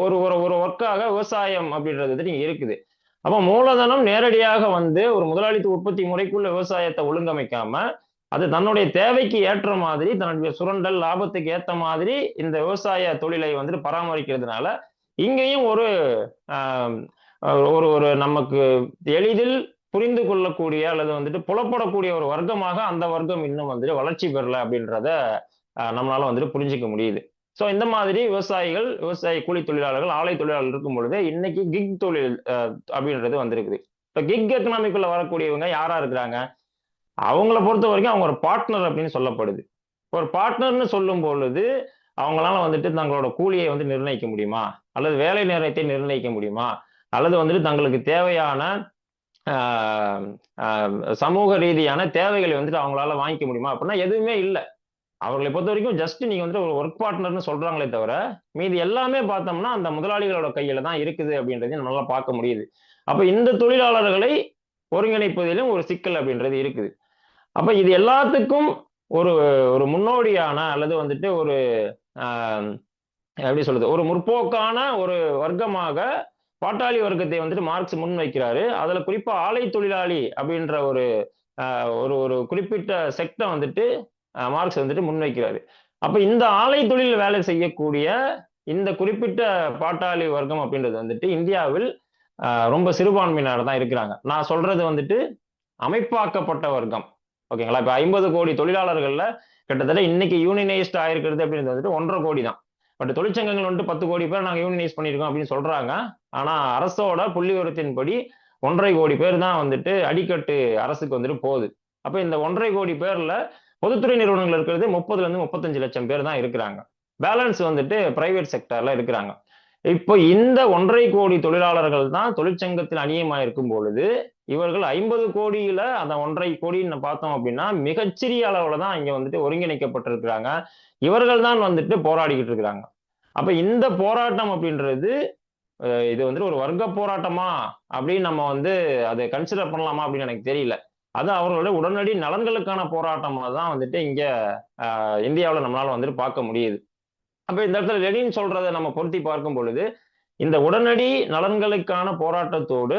ஒரு ஒரு ஒர்க்காக விவசாயம் அப்படின்றது வந்துட்டு இங்க இருக்குது. அப்ப மூலதனம் நேரடியாக வந்து ஒரு முதலாளித்துவ உற்பத்தி முறைக்குள்ள விவசாயத்தை ஒழுங்கமைக்காம அது தன்னுடைய தேவைக்கு ஏற்ற மாதிரி தன்னுடைய சுரண்டல் லாபத்துக்கு ஏற்ற மாதிரி இந்த விவசாய தொழிலை வந்துட்டு பராமரிக்கிறதுனால இங்கேயும் ஒரு ஒரு நமக்கு எளிதில் புரிந்து கொள்ளக்கூடிய அல்லது வந்துட்டு புலப்படக்கூடிய ஒரு வர்க்கமாக அந்த வர்க்கம் இன்னும் வந்துட்டு வளர்ச்சி பெறல அப்படின்றத நம்மளால வந்துட்டு புரிஞ்சுக்க முடியுது. சோ இந்த மாதிரி விவசாய கூலி தொழிலாளர்கள் ஆலை தொழிலாளர்கள் இருக்கும் பொழுது இன்னைக்கு கிக் தொழில் அப்படின்றது வந்திருக்குது. இப்ப கிக் எக்கனாமிக்குள்ள வரக்கூடியவங்க யாரா இருக்கிறாங்க? அவங்கள பொறுத்த வரைக்கும் அவங்க ஒரு பார்ட்னர் அப்படின்னு சொல்லப்படுது. ஒரு பார்ட்னர்னு சொல்லும் பொழுது அவங்களால வந்துட்டு தங்களோட கூலியை வந்து நிர்ணயிக்க முடியுமா, அல்லது வேலை நேரத்தை நிர்ணயிக்க முடியுமா, அல்லது வந்துட்டு தங்களுக்கு தேவையான சமூக ரீதியான தேவைகளை வந்துட்டு அவங்களால வாங்கிக்க முடியுமா அப்படின்னா எதுவுமே இல்லை. அவர்களை பொறுத்த வரைக்கும் ஜஸ்ட் நீங்க வந்து ஒரு ஒர்க் பார்ட்னர்னு சொல்றாங்களே தவிர மீதி எல்லாமே பார்த்தோம்னா அந்த முதலாளிகளோட கையில தான் இருக்குது அப்படின்றதையும் நம்மளால பார்க்க முடியுது. அப்ப இந்த தொழிலாளர்களை ஒருங்கிணைப்பதிலும் ஒரு சிக்கல் அப்படின்றது இருக்குது. அப்ப இது எல்லாத்துக்கும் ஒரு ஒரு முன்னோடியான அல்லது வந்துட்டு ஒரு ஆஹ், எப்படி சொல்றது, ஒரு முற்போக்கான ஒரு வர்க்கமாக பாட்டாளி வர்க்கத்தை வந்துட்டு மார்க்ஸ் முன் வைக்கிறாரு. அதுல குறிப்பா ஆலை தொழிலாளி அப்படின்ற ஒரு ஒரு ஒரு குறிப்பிட்ட செக்டை வந்துட்டு மார்க்ஸ் வந்துட்டு முன்வைக்கிறாரு. அப்ப இந்த ஆலை தொழில் வேலை செய்யக்கூடிய இந்த குறிப்பிட்ட பாட்டாளி வர்க்கம் அப்படின்றது வந்துட்டு இந்தியாவில் ரொம்ப சிறுபான்மையினர் தான் இருக்கிறாங்க. நான் சொல்றது வந்துட்டு அமைப்பாக்கப்பட்ட வர்க்கம். ஓகேங்களா? இப்ப 50 கோடி தொழிலாளர்கள்ல கிட்டத்தட்ட இன்னைக்கு யூனியனைஸ்ட் ஆயிருக்கிறது அப்படின்றது வந்துட்டு 1.5 கோடி தான். பட் தொழிற்சங்கங்கள் வந்துட்டு 10 கோடி பேர் நாங்க யூனியனைஸ் பண்ணியிருக்கோம் அப்படின்னு சொல்றாங்க. ஆனா அரசோட புள்ளி விவரத்தின்படி 1.5 கோடி பேர் தான் வந்துட்டு அடிக்கட்டு அரசுக்கு வந்துட்டு போகுது. அப்ப இந்த 1.5 கோடி பேர்ல பொதுத்துறை நிறுவனங்கள் இருக்கிறது 30ல இருந்து 35 லட்சம் பேர் தான் இருக்கிறாங்க. பேலன்ஸ் வந்துட்டு பிரைவேட் செக்டர்ல இருக்கிறாங்க. இப்போ இந்த 1.5 கோடி தொழிலாளர்கள் தான் தொழிற்சங்கத்தில் அநியமாயிருக்கும் பொழுது இவர்கள் 50 கோடியில அந்த 1.5 கோடின்னு பார்த்தோம் அப்படின்னா மிகச்சிறிய அளவுல தான் இங்க வந்துட்டு ஒருங்கிணைக்கப்பட்டிருக்கிறாங்க. இவர்கள் தான் வந்துட்டு போராடிக்கிட்டு இருக்கிறாங்க. அப்ப இந்த போராட்டம் அப்படின்றது இது வந்துட்டு ஒரு வர்க்க போராட்டமா அப்படின்னு நம்ம வந்து அதை கன்சிடர் பண்ணலாமா அப்படின்னு எனக்கு தெரியல. அது அவர்களோட உடனடி நலன்களுக்கான போராட்டமா தான் வந்துட்டு இங்க இந்தியாவில் நம்மளால வந்துட்டு பார்க்க முடியுது. அப்ப இந்த இடத்துல லெனின் சொல்றதை நம்ம பொருத்தி பார்க்கும் பொழுது இந்த உடனடி நலன்களுக்கான போராட்டத்தோடு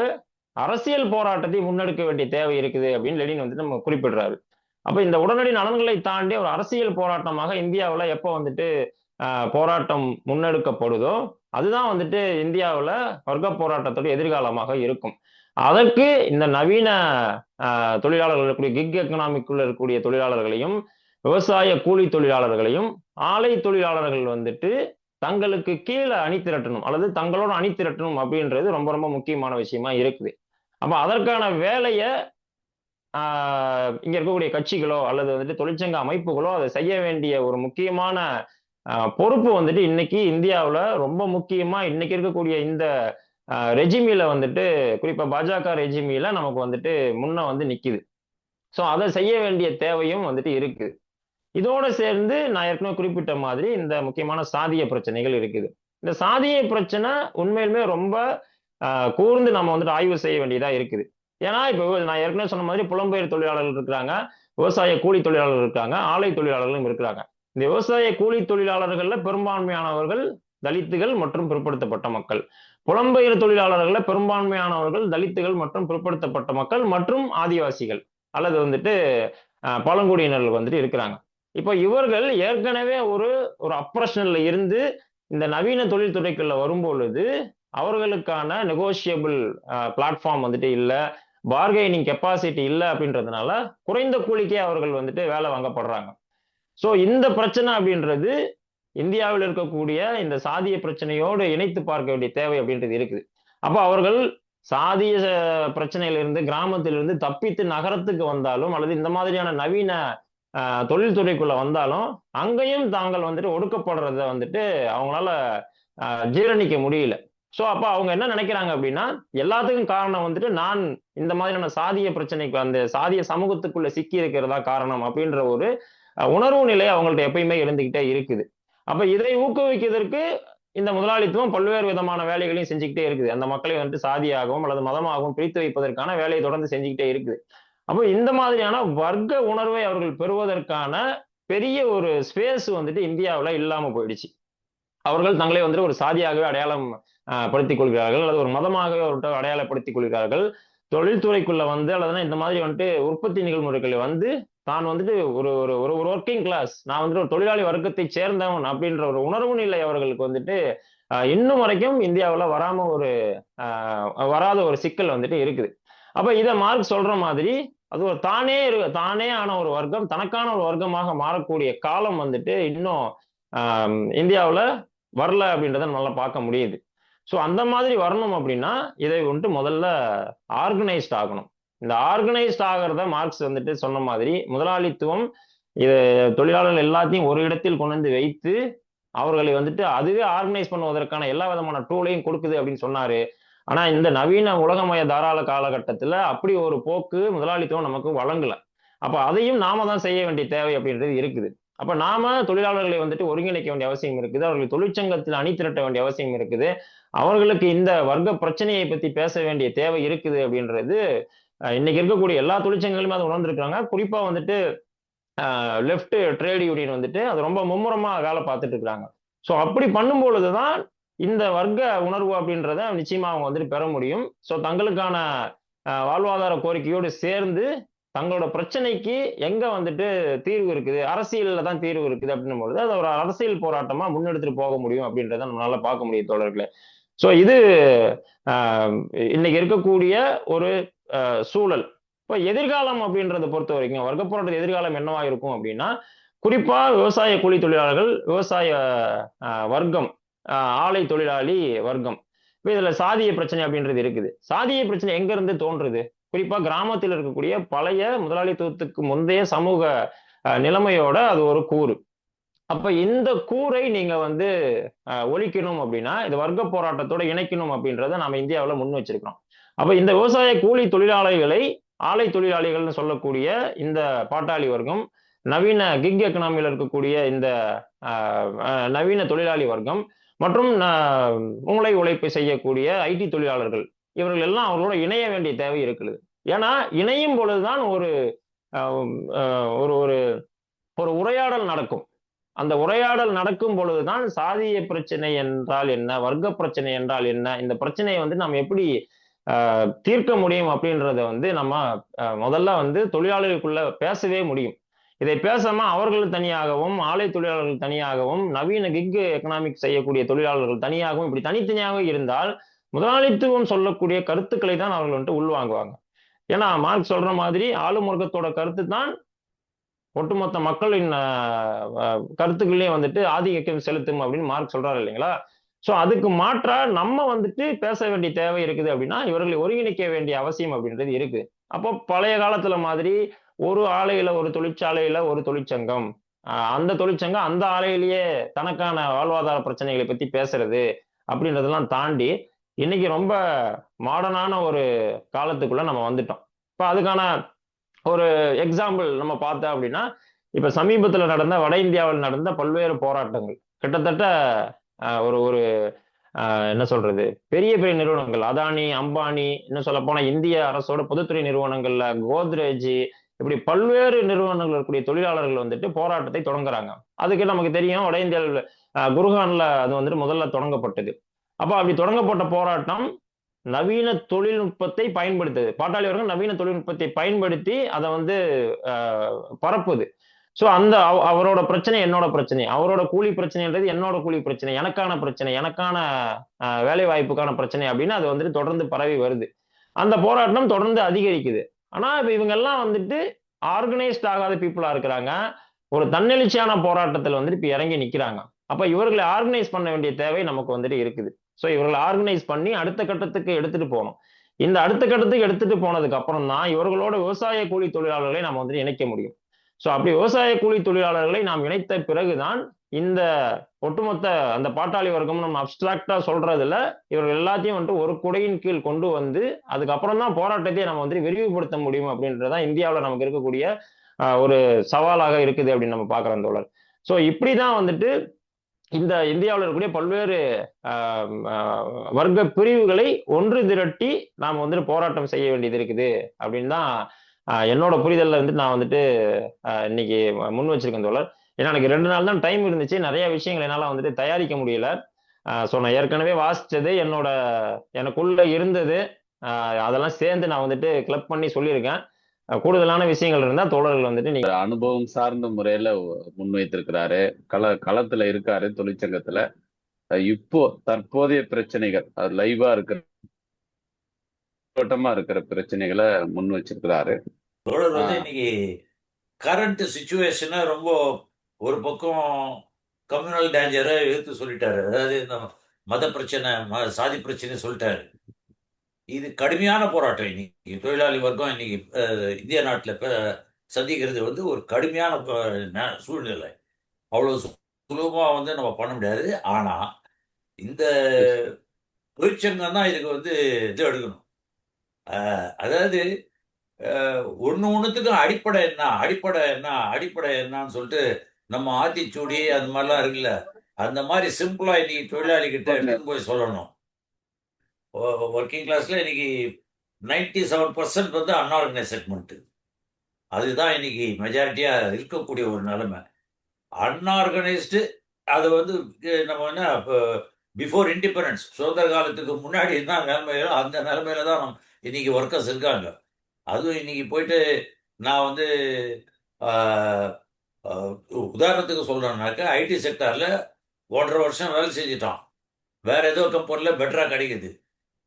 அரசியல் போராட்டத்தை முன்னெடுக்க வேண்டிய தேவை இருக்குது அப்படின்னு லெனின் வந்துட்டு நம்ம குறிப்பிடுறாரு. அப்ப இந்த உடனடி நலன்களை தாண்டி ஒரு அரசியல் போராட்டமாக இந்தியாவில் எப்போ வந்துட்டு போராட்டம் முன்னெடுக்கப்படுதோ அதுதான் வந்துட்டு இந்தியாவில் வர்க்க போராட்டத்தோட எதிர்காலமாக இருக்கும். அதற்கு இந்த நவீன தொழிலாளர்கள் இருக்கக்கூடிய கிக் எக்கனாமிக்குள்ள இருக்கக்கூடிய தொழிலாளர்களையும் விவசாய கூலி தொழிலாளர்களையும் ஆலை தொழிலாளர்கள் வந்துட்டு தங்களுக்கு கீழே அணி திரட்டணும் அல்லது தங்களோட அணி திரட்டணும் அப்படின்றது ரொம்ப ரொம்ப முக்கியமான விஷயமா இருக்குது. அப்ப அதற்கான வேலையை இங்க இருக்கக்கூடிய கட்சிகளோ அல்லது வந்துட்டு தொழிற்சங்க அமைப்புகளோ அதை செய்ய வேண்டிய ஒரு முக்கியமான பொறுப்பு வந்துட்டு இன்னைக்கு இந்தியாவில் ரொம்ப முக்கியமா இன்னைக்கு இருக்கக்கூடிய இந்த ரெஜிமில வந்துட்டு குறிப்பா பாஜக ரெஜிமில நமக்கு வந்துட்டு முன்ன வந்து நிக்குது. ஸோ அதை செய்ய வேண்டிய தேவையும் வந்துட்டு இருக்கு. இதோட சேர்ந்து நான் ஏற்கனவே குறிப்பிட்ட மாதிரி இந்த முக்கியமான சாதிய பிரச்சனைகள் இருக்குது. இந்த சாதிய பிரச்சனை உண்மையிலுமே ரொம்ப கூர்ந்து நம்ம வந்துட்டு ஆய்வு செய்ய வேண்டியதா இருக்குது. ஏன்னா இப்போ நான் ஏற்கனவே சொன்ன மாதிரி புலம்பெயர் தொழிலாளர்கள் இருக்கிறாங்க, விவசாய கூலி தொழிலாளர்கள் இருக்காங்க, ஆலை தொழிலாளர்களும் இருக்கிறாங்க. இந்த விவசாய கூலி தொழிலாளர்கள்ல பெரும்பான்மையானவர்கள் தலித்துகள் மற்றும் பிற்படுத்தப்பட்ட மக்கள். புலம்பெயர் தொழிலாளர்கள்ல பெரும்பான்மையானவர்கள் தலித்துகள் மற்றும் பிற்படுத்தப்பட்ட மக்கள் மற்றும் ஆதிவாசிகள் அல்லது வந்துட்டு பழங்குடியினர்கள் வந்துட்டு இருக்கிறாங்க. இப்போ இவர்கள் ஏற்கனவே ஒரு ஒரு அப்ரஷன்ல இருந்து இந்த நவீன தொழில்துறைக்குள்ள வரும்பொழுது அவர்களுக்கான நெகோசியபிள் பிளாட்ஃபார்ம் வந்துட்டு இல்லை, பார்கெனிங் கெப்பாசிட்டி இல்லை அப்படின்றதுனால குறைந்த கூலிக்கே அவர்கள் வந்துட்டு வேலை வாங்கப்படுறாங்க. ஸோ இந்த பிரச்சனை அப்படின்றது இந்தியாவில் இருக்கக்கூடிய இந்த சாதிய பிரச்சனையோடு இணைத்து பார்க்க வேண்டிய தேவை அப்படின்றது இருக்குது. அப்போ அவர்கள் சாதிய பிரச்சனையிலிருந்து கிராமத்திலிருந்து தப்பித்து நகரத்துக்கு வந்தாலும் அல்லது இந்த மாதிரியான நவீன தொழில்துறைக்குள்ள வந்தாலும் அங்கேயும் தாங்கள் வந்துட்டு ஒடுக்கப்படுறத வந்துட்டு அவங்களால ஜீரணிக்க முடியல. ஸோ அப்போ அவங்க என்ன நினைக்கிறாங்க அப்படின்னா எல்லாத்துக்கும் காரணம் வந்துட்டு நான் இந்த மாதிரியான சாதிய பிரச்சனைக்கு அந்த சாதிய சமூகத்துக்குள்ள சிக்கி இருக்கிறதா காரணம் அப்படின்ற ஒரு உணர்வு நிலை அவங்கள்ட்ட எப்பயுமே இருந்துகிட்டே இருக்குது. அப்ப இதை ஊக்குவிக்கிறதுக்கு இந்த முதலாளித்துவம் பல்வேறு விதமான வேலைகளையும் செஞ்சுக்கிட்டே இருக்குது. அந்த மக்களை வந்துட்டு சாதியாகவும் அல்லது மதமாகவும் பிரித்து வைப்பதற்கான வேலையை தொடர்ந்து செஞ்சுக்கிட்டே இருக்குது. அப்போ இந்த மாதிரியான வர்க்க உணர்வை அவர்கள் பெறுவதற்கான பெரிய ஒரு ஸ்பேஸ் வந்துட்டு இந்தியாவில் இல்லாம போயிடுச்சு. அவர்கள் தங்களை வந்துட்டு ஒரு சாதியாகவே அடையாளம் படுத்திக் கொள்கிறார்கள் அல்லது ஒரு மதமாகவே அவர்கிட்ட அடையாளப்படுத்திக் கொள்கிறார்கள். தொழில்துறைக்குள்ள வந்து அல்லதுனா இந்த மாதிரி வந்துட்டு உற்பத்தி நிகழ்முறைகளை வந்து தான் வந்துட்டு ஒரு ஒரு ஒரு ஒர்க்கிங் கிளாஸ், நான் வந்துட்டு ஒரு தொழிலாளி வர்க்கத்தை சேர்ந்தவன் அப்படின்ற ஒரு உணர்வு நிலை அவர்களுக்கு வந்துட்டு இன்னும் வரைக்கும் இந்தியாவில் வராத ஒரு சிக்கல் வந்துட்டு இருக்குது. அப்ப இதை மார்க் சொல்ற மாதிரி அது ஒரு தானே ஆன ஒரு வர்க்கம் தனக்கான ஒரு வர்க்கமாக மாறக்கூடிய காலம் வந்துட்டு இன்னும் இந்தியாவில் வரல அப்படின்றத நல்லா பார்க்க முடியுது. ஸோ அந்த மாதிரி வரணும் அப்படின்னா இதை வந்துட்டு முதல்ல ஆர்கனைஸ்ட் ஆகணும். இந்த ஆர்கனைஸ்ட் ஆகிறத மார்க்ஸ் வந்துட்டு சொன்ன மாதிரி முதலாளித்துவம் இது தொழிலாளர்கள் எல்லாத்தையும் ஒரு இடத்தில் கொண்டு வந்து வைத்து அவர்களை வந்துட்டு அதுவே ஆர்கனைஸ் பண்ணுவதற்கான எல்லா விதமான டூலையும் கொடுக்குது அப்படின்னு சொன்னாரு. ஆனா இந்த நவீன உலகமய தாராள காலகட்டத்துல அப்படி ஒரு போக்கு முதலாளித்துவம் நமக்கு வழங்கல. அப்ப அதையும் நாம தான் செய்ய வேண்டிய தேவை அப்படின்றது இருக்குது. அப்ப நாம தொழிலாளர்களை வந்துட்டு ஒருங்கிணைக்க வேண்டிய அவசியம் இருக்குது. அவர்களை தொழிற்சங்கத்தில் அணி திரட்ட வேண்டிய அவசியம் இருக்குது. அவர்களுக்கு இந்த வர்க்க பிரச்சனையை பத்தி பேச வேண்டிய தேவை இருக்குது அப்படின்றது இன்னைக்கு இருக்கக்கூடிய எல்லா தொழிற்சங்கங்களுமே அதை உணர்ந்திருக்காங்க. குறிப்பா வந்துட்டு லெஃப்ட் ட்ரேட் யூனியன் வந்துட்டு அது ரொம்ப மும்முரமா வேலை பார்த்துட்டு இருக்காங்க. ஸோ அப்படி பண்ணும் பொழுதுதான் இந்த வர்க்க உணர்வு அப்படின்றத நிச்சயமா அவங்க வந்துட்டு பெற முடியும். ஸோ தங்களுக்கான வாழ்வாதார கோரிக்கையோடு சேர்ந்து தங்களோட பிரச்சனைக்கு எங்க வந்துட்டு தீர்வு இருக்குது, அரசியல்ல தான் தீர்வு இருக்குது அப்படின்னும் பொழுது அதை ஒரு அரசியல் போராட்டமா முன்னெடுத்துட்டு போக முடியும் அப்படின்றத நம்மளால பார்க்க முடியும் தோழர்களே. ஸோ இது ஆஹ், இன்னைக்கு இருக்கக்கூடிய ஒரு சூழல். இப்ப எதிர்காலம் அப்படின்றத பொறுத்த வரைக்கும் வர்க்க போராட்ட எதிர்காலம் என்னவா இருக்கும் அப்படின்னா, குறிப்பா விவசாய கூலி தொழிலாளர்கள், விவசாய வர்க்கம், ஆலை தொழிலாளி வர்க்கம். இப்ப இதுல சாதிய பிரச்சனை அப்படின்றது இருக்குது. சாதிய பிரச்சனை எங்க இருந்து தோன்றுது? குறிப்பா கிராமத்தில் இருக்கக்கூடிய பழைய முதலாளித்துவத்துக்கு முந்தைய சமூக நிலைமையோட அது ஒரு கூறு. அப்ப இந்த கூரை நீங்க வந்து ஒழிக்கணும் அப்படின்னா இது வர்க்க போராட்டத்தோட இணைக்கணும் அப்படின்றத நம்ம இந்தியாவில் முன் வச்சிருக்கிறோம். அப்ப இந்த விவசாய கூலி தொழிலாளிகளை ஆலை தொழிலாளிகள்னு சொல்லக்கூடிய இந்த பாட்டாளி வர்க்கம், நவீன கிக் எக்கனாமியில் இருக்கக்கூடிய இந்த நவீன தொழிலாளி வர்க்கம் மற்றும் மூளை உழைப்பு செய்யக்கூடிய ஐடி தொழிலாளர்கள், இவர்கள் எல்லாம் அவர்களோட இணைய வேண்டிய தேவை இருக்குது. ஏன்னா இணையும் பொழுதுதான் ஒரு ஒரு ஒரு உரையாடல் நடக்கும். அந்த உரையாடல் நடக்கும் பொழுதுதான் சாதிய பிரச்சனை என்றால் என்ன, வர்க்க பிரச்சனை என்றால் என்ன, இந்த பிரச்சனையை வந்து நம்ம எப்படி தீர்க்க முடியும் அப்படின்றத வந்து நம்ம முதல்ல வந்து தொழிலாளர்களுக்குள்ள பேசவே முடியும். இதை பேசாம அவர்கள் தனியாகவும், ஆலை தொழிலாளர்கள் தனியாகவும், நவீன கிக் எக்கனாமிக் செய்யக்கூடிய தொழிலாளர்கள் தனியாகவும், இப்படி தனித்தனியாக இருந்தால் முதலாளித்துவம் சொல்லக்கூடிய கருத்துக்களை தான் அவர்கள் வந்துட்டு உள்வாங்குவாங்க. ஏன்னா மார்க் சொல்ற மாதிரி ஆளும் வர்க்கத்தோட கருத்து தான் ஒட்டுமொத்த மக்களின் கருத்துக்களையும் வந்துட்டு ஆதிக்கம் செலுத்தும் அப்படின்னு மார்க் சொல்றாரு இல்லைங்களா? சோ அதுக்கு மாற்றா நம்ம வந்துட்டு பேச வேண்டிய தேவை இருக்குது அப்படின்னா இவர்களை ஒருங்கிணைக்க வேண்டிய அவசியம் அப்படின்றது இருக்கு. அப்போ பழைய காலத்துல மாதிரி ஒரு ஆலையில ஒரு தொழிற்சாலையில ஒரு தொழிற்சங்கம், அந்த தொழிற்சங்கம் அந்த ஆலையிலேயே தனக்கான வாழ்வாதார பிரச்சனைகளை பத்தி பேசுறது அப்படின்றதெல்லாம் தாண்டி இன்னைக்கு ரொம்ப மாடர்னான ஒரு காலத்துக்குள்ள நம்ம வந்துட்டோம். இப்ப அதுக்கான ஒரு எக்ஸாம்பிள் நம்ம பார்த்தோம் அப்படின்னா, இப்ப சமீபத்தில் நடந்த வட இந்தியாவில் நடந்த பல்வேறு போராட்டங்கள் கிட்டத்தட்ட ஒரு ஒரு என்ன சொல்றது, பெரிய பெரிய நிறுவனங்கள் அதானி, அம்பானி, இன்னும் சொல்ல போனா இந்திய அரசோட பொதுத்துறை நிறுவனங்கள்ல கோத்ரேஜ், இப்படி பல்வேறு நிறுவனங்கள் இருக்கக்கூடிய தொழிலாளர்கள் வந்துட்டு போராட்டத்தை தொடங்குறாங்க. அதுக்கு நமக்கு தெரியும் வட இந்தியாவில் குர்கான்ல அது வந்துட்டு முதல்ல தொடங்கப்பட்டது. அப்ப அப்படி தொடங்கப்பட்ட போராட்டம் நவீன தொழில்நுட்பத்தை பயன்படுத்துது. பாட்டாளி வர்க்கம் நவீன தொழில்நுட்பத்தை பயன்படுத்தி அதை வந்து பரப்புது. ஸோ அந்த அவரோட பிரச்சனை என்னோட பிரச்சனை, அவரோட கூலி பிரச்சனைன்றது என்னோட கூலி பிரச்சனை, எனக்கான பிரச்சனை, எனக்கான வேலை வாய்ப்புக்கான பிரச்சனை அப்படின்னு அது வந்துட்டு தொடர்ந்து பரவி வருது. அந்த போராட்டம் தொடர்ந்து அதிகரிக்குது. ஆனா இப்ப இவங்க எல்லாம் வந்துட்டு ஆர்கனைஸ்ட் ஆகாத பீப்புளா இருக்கிறாங்க. ஒரு தன்னெழுச்சியான போராட்டத்தில் வந்துட்டு இப்ப இறங்கி நிக்கிறாங்க. அப்ப இவர்களை ஆர்கனைஸ் பண்ண வேண்டிய தேவை நமக்கு வந்துட்டு இருக்குது. ஸோ இவர்களை ஆர்கனைஸ் பண்ணி அடுத்த கட்டத்துக்கு எடுத்துட்டு போகணும். இந்த அடுத்த கட்டத்துக்கு எடுத்துட்டு போனதுக்கு அப்புறம் தான் இவர்களோட விவசாய கூலி தொழிலாளர்களை நம்ம வந்துட்டு இணைக்க முடியும். ஸோ அப்படி விவசாய கூலி தொழிலாளர்களை நாம் இணைத்த பிறகுதான் இந்த ஒட்டுமொத்த அந்த பாட்டாளி வர்க்கம் நம்ம அப்டிராக்டா சொல்றதுல இவர்கள் எல்லாத்தையும் வந்துட்டு ஒரு குடையின் கீழ் கொண்டு வந்து அதுக்கப்புறம் தான் போராட்டத்தையே நம்ம வந்துட்டு விரிவுபடுத்த முடியும் அப்படின்றதான் இந்தியாவில் நமக்கு இருக்கக்கூடிய ஒரு சவாலாக இருக்குது அப்படின்னு நம்ம பார்க்கிறோம் தோழர். ஸோ இப்படிதான் வந்துட்டு இந்த இந்தியாவில் இருக்கக்கூடிய பல்வேறு வர்க்க பிரிவுகளை ஒன்று திரட்டி நாம் வந்துட்டு போராட்டம் செய்ய வேண்டியது இருக்குது அப்படின்னு தான் என்னோட புரிதல்ல வந்துட்டு நான் வந்துட்டு இன்னைக்கு முன் வச்சிருக்கேன் தோழர். ஏன்னா எனக்கு 2 நாள் தான் டைம் இருந்துச்சு, நிறைய விஷயங்கள் என்னால வந்துட்டு தயாரிக்க முடியல. ஸோ நான் ஏற்கனவே வாசிச்சது எனக்குள்ள இருந்தது, அதெல்லாம் சேர்ந்து நான் வந்துட்டு கிளப் பண்ணி சொல்லியிருக்கேன். கூடுதலான விஷயங்கள் இருந்தா தோழர்கள் வந்துட்டு நீங்க அனுபவம் சார்ந்த முறையில முன்வைத்திருக்கிறாரு. களத்துல இருக்காரு தொழிற்சங்கத்துல. இப்போ தற்போதைய பிரச்சனைகள் அது லைவா இருக்கிற இருக்கிற பிரச்சனைகளை முன் வச்சிருக்கிறாரு. தோழர் வந்து இன்னைக்கு கரண்ட் சிச்சுவேஷனை ரொம்ப ஒரு பக்கம் கம்யூனல் டேஞ்சரை எடுத்து சொல்லிட்டாரு. அதாவது இந்த மத பிரச்சனை, சாதி பிரச்சனை சொல்லிட்டாரு. இது கடுமையான போராட்டம். இன்னைக்கு தொழிலாளி வர்க்கம் இன்னைக்கு இந்திய நாட்டில் சந்திக்கிறது வந்து ஒரு கடுமையான சூழ்நிலை. அவ்வளோ சுலபமாக வந்து நம்ம பண்ண முடியாது. ஆனால் இந்த தொழிற்சங்கம் தான் இதுக்கு வந்து இது எடுக்கணும். அதாவது ஒன்றுத்துக்கும் அடிப்படை என்னன்னு சொல்லிட்டு நம்ம ஆத்திச்சூடி அந்த மாதிரிலாம் இருக்குல்ல, அந்த மாதிரி சிம்பிளா இன்னைக்கு தொழிலாளி கிட்ட எடுத்துன்னு போய் சொல்லணும். ஒர்க்கிங் கிளாஸ்ல இன்னைக்கு 97% வந்து அன்ஆர்கனைஸ் செக்மெண்ட். அதுதான் இன்னைக்கு மெஜாரிட்டியா இருக்கக்கூடிய ஒரு நிலைமை. அன்ஆர்கனைஸ்டு அது வந்து நம்ம என்ன பிஃபோர் இண்டிபெண்டன்ஸ் சுதந்திர காலத்துக்கு முன்னாடி என்ன நிலைமையோ அந்த நிலைமையில தான் இன்னைக்கு ஒர்க்கர்ஸ் இருக்காங்க. அதுவும் இன்னைக்கு போயிட்டு நான் வந்து ஆஹ், ஆஹ், உதாரணத்துக்கு சொல்றேன்னாக்கா ஐடி செக்டார்ல 1.5 வருஷம் வேலை செஞ்சுட்டான். வேற ஏதோ கம்பெனியில் பெட்டரா கிடைக்குது.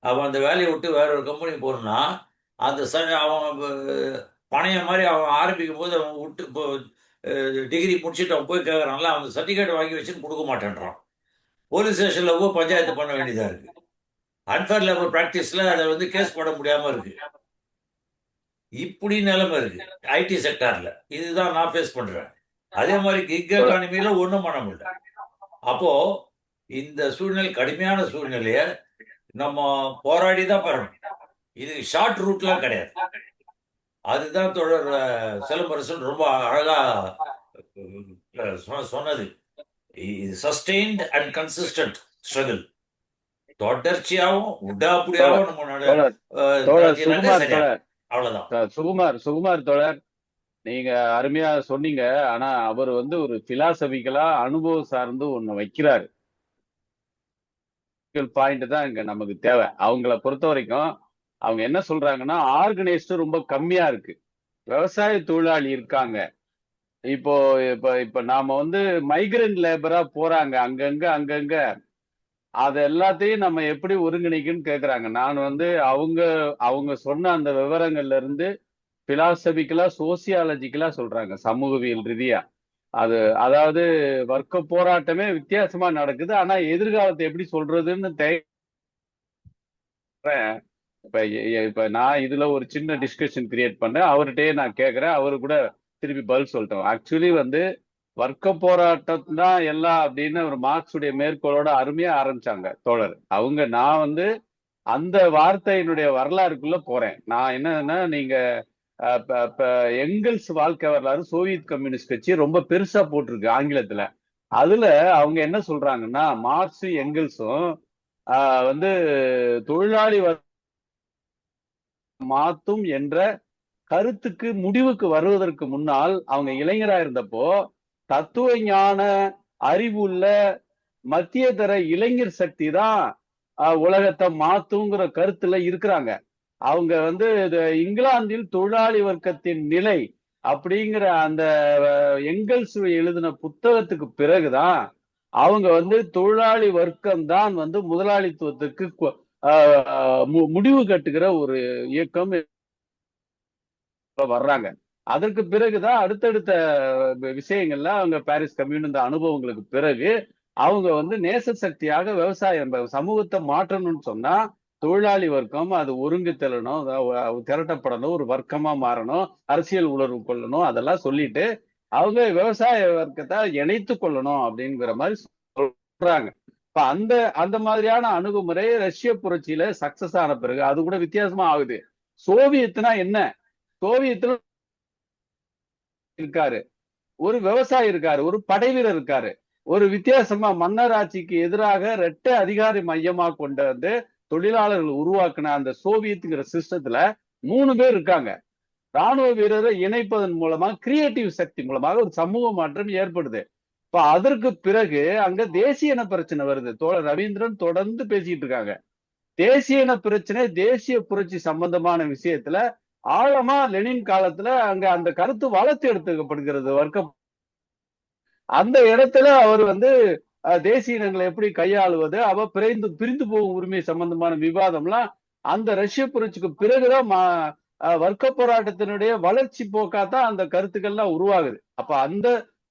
அவன் அந்த வேலையை விட்டு வேற ஒரு கம்பெனி போனா அந்த அவன் பணைய மாதிரி அவன் ஆரம்பிக்கும் போது அவன் விட்டு இப்போ டிகிரி முடிச்சுட்டு அவன் போய் கேட்கறான்ல, அவன் சர்டிஃபிகேட் வாங்கி வச்சுன்னு கொடுக்க மாட்டேன்றான். போலீஸ் ஸ்டேஷன்ல போய் பஞ்சாயத்து பண்ண வேண்டியதா இருக்கு. அன்ஃபேர் லேபர் பிராக்டிஸ்ல அதை வந்து கேஸ் போட முடியாம இருக்கு. இப்படி நிலைமை இருக்கு ஐடி செக்டார்ல. இதுதான் நான் ஃபேஸ் பண்றேன். அதே மாதிரி கிக் எக்கானமியில ஒன்றும் பண்ண முடியல. அப்போ இந்த சூழ்நிலை கடுமையான சூழ்நிலைய நம்ம போராடி தான் பெறணும். இது ஷார்ட் ரூட்லாம் கிடையாது. அதுதான் தொடர் சிலம்பரசன் ரொம்ப அழகா சொன்னது. Sustained and consistent struggle. தொடர்ச்சியாவும் உடாப்புடியாவும் நம்ம அவ்வளவுதான். சுகுமார் தோழர், நீங்க அருமையா சொன்னீங்க. ஆனா அவர் வந்து ஒரு பிலாசபிக்கலா அனுபவம் சார்ந்து ஒண்ணு வைக்கிறாரு. பாயிண்ட் தான் இங்க நமக்கு தேவை. அவங்கள பொறுத்த வரைக்கும் அவங்க என்ன சொல்றாங்கன்னா, ஆர்கனைஸ்டு ரொம்ப கம்மியா இருக்கு. விவசாய தொழிலாளி இருக்காங்க. இப்போ இப்ப இப்ப நாம வந்து மைக்ரண்ட் லேபரா போறாங்க அங்கங்க. அது எல்லாத்தையும் நம்ம எப்படி ஒருங்கிணைக்குன்னு கேக்குறாங்க. நான் வந்து அவங்க சொன்ன அந்த விவரங்கள்ல இருந்து பிலாசபிக்கலா சோசியாலஜிக்கலா சொல்றாங்க, சமூகவியல் ரீதியா. அதாவது வர்க்க போராட்டமே வித்தியாசமா நடக்குது. ஆனா எதிர்காலத்தை எப்படி சொல்றதுன்னு இப்ப இப்ப நான் இதுல ஒரு சின்ன டிஸ்கஷன் கிரியேட் பண்ணேன். அவர்கிட்டயே நான் கேட்கிறேன். அவரு கூட திருப்பி பதில் சொல்லிட்டோம். ஆக்சுவலி வந்து வர்க்க போராட்டம் தான் எல்லாம் அப்படின்னு ஒரு மார்க்ஸுடைய மேற்கோளோட அருமையா ஆரம்பிச்சாங்க தோழர். நான் வந்து அந்த வார்த்தையினுடைய வரலாறுக்குள்ள போறேன். நான் என்னன்னா, நீங்க எங்கல்ஸ் வாழ்க்கை வரலாறு சோவியத் கம்யூனிஸ்ட் கட்சி ரொம்ப பெருசா போட்டிருக்கு ஆங்கிலத்துல. அதுல அவங்க என்ன சொல்றாங்கன்னா, மார்க்ஸ் எங்கல்ஸும் வந்து தொழிலாளி மாத்தும் என்ற கருத்துக்கு முடிவுக்கு வருவதற்கு முன்னால் அவங்க இளைஞரா இருந்தப்போ தத்துவ ஞான அறிவுள்ள மத்திய தர இளைஞர் சக்தி தான் உலகத்தை மாத்துங்கிற கருத்துல இருக்கிறாங்க. அவங்க வந்து இங்கிலாந்தில் தொழிலாளி வர்க்கத்தின் நிலை அப்படிங்கிற அந்த எங்கல்ஸ் எழுதின புத்தகத்துக்கு பிறகுதான் அவங்க வந்து தொழிலாளி வர்க்கம் தான் வந்து முதலாளித்துவத்துக்கு முடிவு கட்டுகிற ஒரு இயக்கம் வர்றாங்க. அதற்கு பிறகுதான் அடுத்தடுத்த விஷயங்கள்ல அவங்க பாரிஸ் கம்யூன் இந்த அனுபவங்களுக்கு பிறகு அவங்க வந்து நேச சக்தியாக விவசாயம் சமூகத்தை மாற்றணும்னு சொன்னா தொழிலாளி வர்க்கம் அது ஒருங்கு தெள்ளணும், திரட்டப்படணும், ஒரு வர்க்கமா மாறணும், அரசியல் உணர்வு கொள்ளணும், அதெல்லாம் சொல்லிட்டு அவங்க விவசாய வர்க்கத்தை இணைத்து கொள்ளணும் அப்படிங்கிற மாதிரி சொல்றாங்க. இப்ப அந்த மாதிரியான அணுகுமுறை ரஷ்ய புரட்சியில சக்சஸ் ஆன பிறகு அது கூட வித்தியாசமா ஆகுது. சோவியத்னா என்ன? சோவியத்துல இருக்காரு, ஒரு விவசாயி இருக்காரு, ஒரு படை வீரர் இருக்காரு. ஒரு வித்தியாசமா மன்னர் ஆட்சிக்கு எதிராக இரட்டை அதிகாரி மையமா கொண்டு வந்து தொழிலாளர்கள் உருவாக்குன அந்த சோவியத்துங்கிற சிஸ்டத்துல 3 பேர் இருக்காங்க. ராணுவ வீரரை இணைப்பதன் மூலமா கிரியேட்டிவ் சக்தி மூலமாக ஒரு சமூக மாற்றம் ஏற்படுது. இப்ப அதற்கு பிறகு அங்க தேசிய இன பிரச்சனை வருது. தோழர் ரவீந்திரன் தொடர்ந்து பேசிட்டு இருக்காங்க. தேசிய இன பிரச்சனை, தேசிய புரட்சி சம்பந்தமான விஷயத்துல ஆழமா லெனின் காலத்துல அங்க அந்த கருத்து வளர்த்து எடுத்துக்கப்படுகிறது வர்க்கம். அந்த இடத்துல அவர் வந்து தேசிய இனங்களை எப்படி கையாளுவது, பிரிந்து போகும் உரிமை சம்பந்தமான விவாதம்லாம் அந்த ரஷ்ய புரட்சிக்கு பிறகுதான் வர்க்க போராட்டத்தினுடைய வளர்ச்சி போக்காதான் அந்த கருத்துக்கள்லாம் உருவாகுது. அப்ப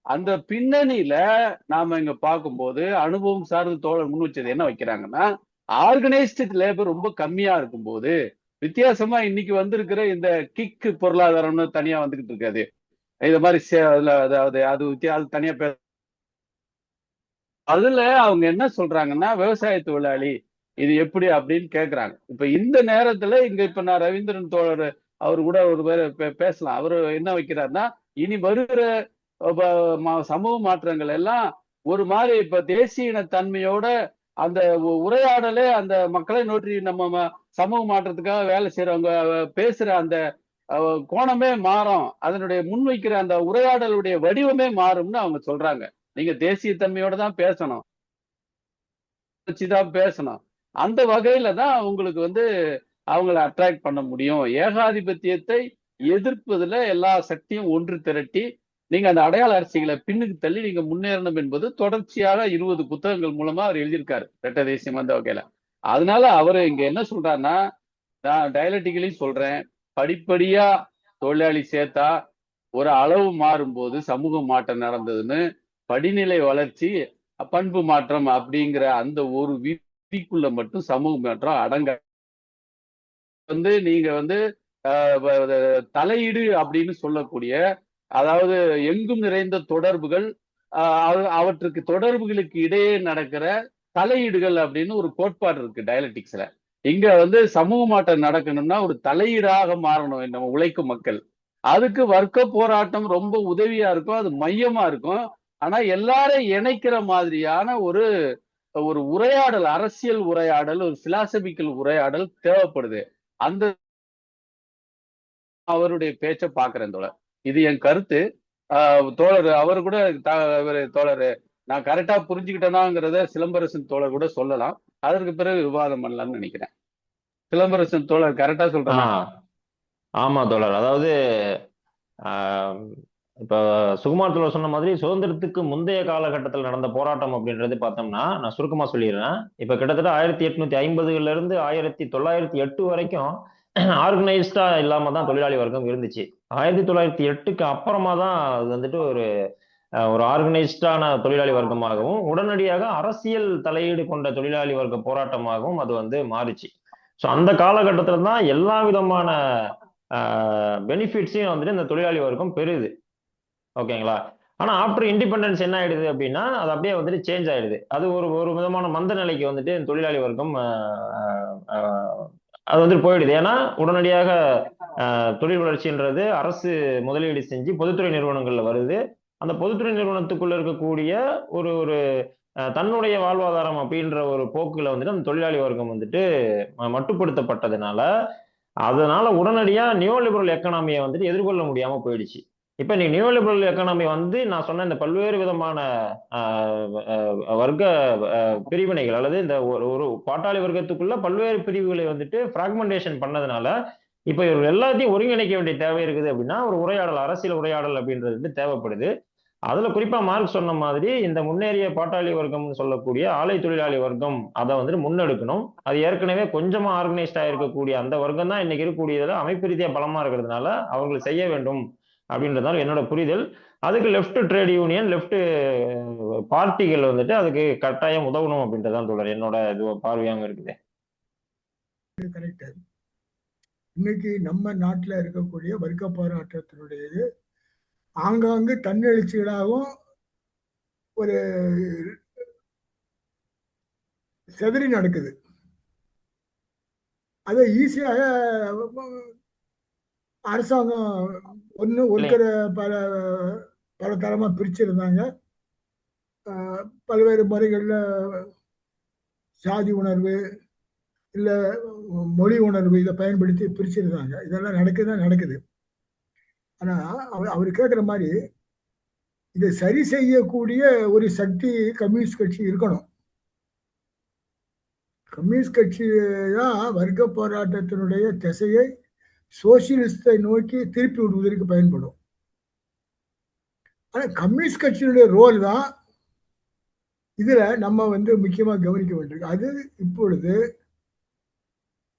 அந்த பின்னணியில நாம இங்க பார்க்கும்போது அனுபவம் சார்ந்து தோழர் முன் வச்சது என்ன வைக்கிறாங்கன்னா, ஆர்கனைஸ்டு லேபர் ரொம்ப கம்மியா இருக்கும்போது வித்தியாசமா இன்னைக்கு வந்திருக்கிற இந்த கிக் பொருளாதாரம்னு தனியா வந்துகிட்டு இருக்காது. இந்த மாதிரி அதாவது அது தனியா அதுல அவங்க என்ன சொல்றாங்கன்னா, விவசாய தொழிலாளி இது எப்படி அப்படின்னு கேக்குறாங்க. இப்ப இந்த நேரத்துல இப்ப நான் ரவீந்திரன் தோழர் அவரு கூட ஒரு பேசலாம். அவரு என்ன வைக்கிறாருன்னா, இனி வருகிற சமூக மாற்றங்கள் எல்லாம் ஒரு மாதிரி இப்ப தேசிய இனத்தன்மையோட அந்த உரையாடலே அந்த மக்களை நோக்கி நம்ம சமூக மாற்றத்துக்காக வேலை செய்யறவங்க பேசுற அந்த கோணமே மாறும், அதனுடைய முன்வைக்கிற அந்த உரையாடலுடைய வடிவமே மாறும்னு அவங்க சொல்றாங்க. நீங்க தேசியத்தன்மையோட தான் பேசணும், வச்சுதான் பேசணும். அந்த வகையில தான் உங்களுக்கு அவங்களை அட்ராக்ட் பண்ண முடியும். ஏகாதிபத்தியத்தை எதிர்ப்பதுல எல்லா சக்தியும் ஒன்று திரட்டி நீங்க அந்த அடையாள அரசியலை பின்னுக்கு தள்ளி நீங்க முன்னேறணும் என்பது தொடர்ச்சியாக 20 புத்தகங்கள் மூலமா அவர் எழுதியிருக்காரு, ரெட்ட தேசியம் அந்த வகையில. அதனால அவரு இங்க என்ன சொல்றாருன்னா, நான் டயலட்டிக்கலையும் சொல்றேன், படிப்படியா தொழிலாளி சேர்த்தா ஒரு அளவு மாறும்போது சமூக மாற்றம் நடந்ததுன்னு, படிநிலை வளர்ச்சி பண்பு மாற்றம் அப்படிங்கிற அந்த ஒரு விதிக்குள்ள மட்டும் சமூக மாற்றம் அடங்க. நீங்க தலையீடு அப்படின்னு சொல்லக்கூடிய, அதாவது எங்கும் நிறைந்த தொடர்புகள், அவற்றுக்கு தொடர்புகளுக்கு இடையே நடக்கிற தலையீடுகள் அப்படின்னு ஒரு கோட்பாடு இருக்கு டயலட்டிக்ஸ்ல. இங்க சமூக மாற்றம் நடக்கணும்னா ஒரு தலையீடாக மாறணும் நம்ம உழைக்கும் மக்கள். அதுக்கு வர்க்க போராட்டம் ரொம்ப உதவியா இருக்கும், அது மையமா இருக்கும். ஆனா எல்லாரையும் இணைக்கிற மாதிரியான ஒரு ஒரு உரையாடல், அரசியல் உரையாடல், ஒரு பிலாசபிக்கல் உரையாடல் தேவைப்படுது. அந்த அவருடைய பேச்சை பாக்குறேன் தோழர். இது என் கருத்து. தோழர் அவரு கூட தோழர் நான் கரெக்டா புரிஞ்சுக்கிட்டேனாங்கிறத சிலம்பரசன் தோழர் கூட சொல்லலாம். அதற்கு பிறகு விவாதம் பண்ணலாம்னு நினைக்கிறேன். சிலம்பரசன் தோழர் கரெக்டா சொல்றேன். ஆமா தோழர், அதாவது இப்ப சுகுமார் தோழர் சொன்ன மாதிரி சுதந்திரத்துக்கு முந்தைய காலகட்டத்தில் நடந்த போராட்டம் அப்படின்றது பார்த்தோம்னா, நான் சுருக்கமா சொல்லிடுறேன். இப்ப கிட்டத்தட்ட 1850 இருந்து 1908 வரைக்கும் ஆர்கனைஸ்டா இல்லாம தான் தொழிலாளி வர்க்கம் இருந்துச்சு. 1908க்கு அப்புறமா தான் அது ஒரு ஆர்கனைஸ்டான தொழிலாளி வர்க்கமாகவும் உடனடியாக அரசியல் தலையீடு கொண்ட தொழிலாளி வர்க்க போராட்டமாகவும் அது மாறிச்சு. ஸோ அந்த காலகட்டத்தில் தான் எல்லா விதமான பெனிஃபிட்ஸையும் இந்த தொழிலாளி வர்க்கம் பெறுது. ஓகேங்களா? ஆனா ஆஃப்டர் இண்டிபெண்டன்ஸ் என்ன ஆயிடுது அப்படின்னா, அது அப்படியே சேஞ்ச் ஆயிடுது. அது ஒரு ஒரு விதமான மந்த நிலைக்கு தொழிலாளி வர்க்கம் அது போயிடுது. ஏன்னா உடனடியாக தொழில் வளர்ச்சின்றது அரசு முதலீடு செஞ்சு பொதுத்துறை நிறுவனங்கள்ல வருது. அந்த பொதுத்துறை நிறுவனத்துக்குள்ள இருக்கக்கூடிய ஒரு ஒரு தன்னுடைய வாழ்வாதாரம் அப்படின்ற ஒரு போக்குல அந்த தொழிலாளி வர்க்கம் மட்டுப்படுத்தப்பட்டதுனால, அதனால உடனடியா நியோ லிபரல் எக்கனாமியை எதிர்கொள்ள முடியாம போயிடுச்சு. இப்ப நீ நியோ லிபரல் எக்கனாமி நான் சொன்ன இந்த பல்வேறு விதமான வர்க்க பிரிவினைகள், அல்லது இந்த ஒரு பாட்டாளி வர்க்கத்துக்குள்ள பல்வேறு பிரிவுகளை பிராக்மெண்டேஷன் பண்ணதுனால இப்ப இவர்கள் எல்லாத்தையும் ஒருங்கிணைக்க வேண்டிய தேவை இருக்குது. அப்படின்னா ஒரு உரையாடல், அரசியல் உரையாடல் அப்படின்றது தேவைப்படுது. அதுல குறிப்பா மார்க்ஸ் சொன்ன மாதிரி இந்த முன்னேறிய பாட்டாளி வர்க்கம்னு சொல்லக்கூடிய ஆலை தொழிலாளி வர்க்கம் அதை முன்னெடுக்கணும். அது ஏற்கனவே கொஞ்சமா ஆர்கனைஸ்டா இருக்கக்கூடிய அந்த வர்க்கம் தான் இன்னைக்கு இருக்கக்கூடியதுல அமைப்பு ரீதியா பலமா இருக்கிறதுனால அவர்கள் செய்ய வேண்டும் அப்படின்றதால என்னோட புரிதல். அதுக்கு லெஃப்ட் ட்ரேட் யூனியன், லெஃப்ட் பார்ட்டிகள் அதுக்கு கட்டாயம் உதவணும் அப்படின்றதான் தோழர் என்னோட பார்வையாக இருக்குது. கரெக்ட். இன்னைக்கு நம்ம நாட்டில் இருக்கக்கூடிய வர்க்க போராட்டத்தினுடையது ஆங்காங்கு தன்னெழுச்சிகளாகவும் ஒரு செதறி நடக்குது. அதை ஈஸியாக அரசாங்கம் ஒருத்தர பல பல தரமா பிரிச்சிருந்தாங்க. பல்வேறு முறைகளில் சாதி உணர்வு இல்லை மொழி உணர்வு இதை பயன்படுத்தி பிரிச்சிருந்தாங்க. இதெல்லாம் நடக்குது. ஆனால் அவர் கேட்குற மாதிரி இதை சரி செய்யக்கூடிய ஒரு சக்தி கம்யூனிஸ்ட் கட்சி இருக்கணும். கம்யூனிஸ்ட் கட்சி தான் வர்க்க போராட்டத்தினுடைய திசையை சோசியலிஸ்டை நோக்கி திருப்பி விடுவதற்கு பயன்படும். ஆனால் கம்யூனிஸ்ட் கட்சியினுடைய ரோல் தான் இதில் நம்ம முக்கியமாக கவனிக்க வேண்டியிருக்கு. அது இப்பொழுது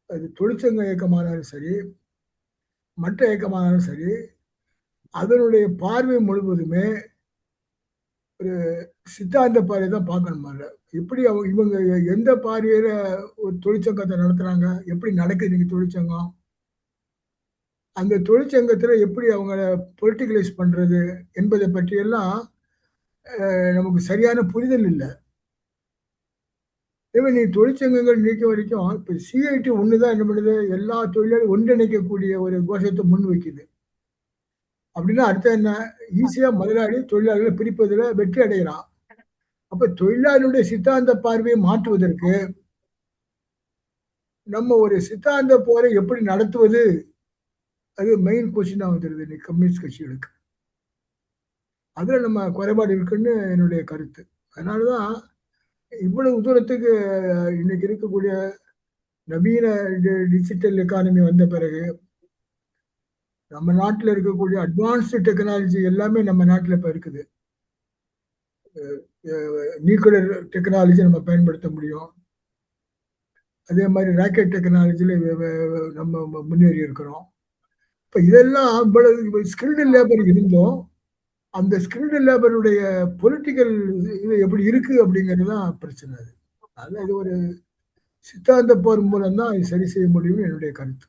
அது தொழிற்சங்க இயக்கமானாலும் சரி, மற்ற இயக்கமானாலும் சரி, அதனுடைய பார்வை முழுவதுமே ஒரு சித்தாந்த பார்வை தான் பார்க்கணும். எப்படி இவங்க எந்த பார்வையில ஒரு தொழிற்சங்கத்தை நடத்துறாங்க, எப்படி நடக்குது இன்னைக்கு தொழிற்சங்கம், அந்த தொழிற்சங்கத்துல எப்படி அவங்கள பொலிட்டிகலைஸ் பண்றது என்பதை பற்றியெல்லாம் நமக்கு சரியான புரிதல் இல்லை. நீ தொழிற்சங்கங்கள் நீக்க வரைக்கும் இப்ப சிஐடி ஒண்ணுதான் என்ன பண்ணுது, எல்லா தொழிலாளி ஒன்றிணைக்கக்கூடிய ஒரு கோஷத்தை முன் வைக்குது. அப்படின்னா அர்த்தம் என்ன? ஈஸியா முதலாளி தொழிலாளர்களை பிரிப்பதில் வெற்றி அடைகிறான். அப்ப தொழிலாளியுடைய சித்தாந்த பார்வையை மாற்றுவதற்கு நம்ம ஒரு சித்தாந்த போரை எப்படி நடத்துவது, அது மெயின் கொஸ்டினா வந்துருது இன்னைக்கு கம்யூனிஸ்ட் கட்சிகளுக்கு. அதுல நம்ம குறைபாடு இருக்குன்னு என்னுடைய கருத்து. அதனாலதான் இவ்வளவு தூரத்துக்கு இன்னைக்கு இருக்கக்கூடிய நவீன டிஜிட்டல் எக்கானமி வந்த பிறகு நம்ம நாட்டில் இருக்கக்கூடிய அட்வான்ஸ்டு டெக்னாலஜி எல்லாமே நம்ம நாட்டில் இப்போ இருக்குது. நியூக்ளியர் டெக்னாலஜி நம்ம பயன்படுத்த முடியும். அதே மாதிரி ராக்கெட் டெக்னாலஜியில் நம்ம முன்னேறி இருக்கிறோம். இப்போ இதெல்லாம் இவ்வளவு ஸ்கில்டு லேபர் இருந்தோம், அந்த ஸ்கில்டு லேபருடைய பொலிட்டிக்கல் இது எப்படி இருக்கு அப்படிங்கிறது தான் பிரச்சனை. அது அதனால இது ஒரு சித்தாந்த போர் மூலம் தான் இது சரி செய்ய முடியும்னு என்னுடைய கருத்து.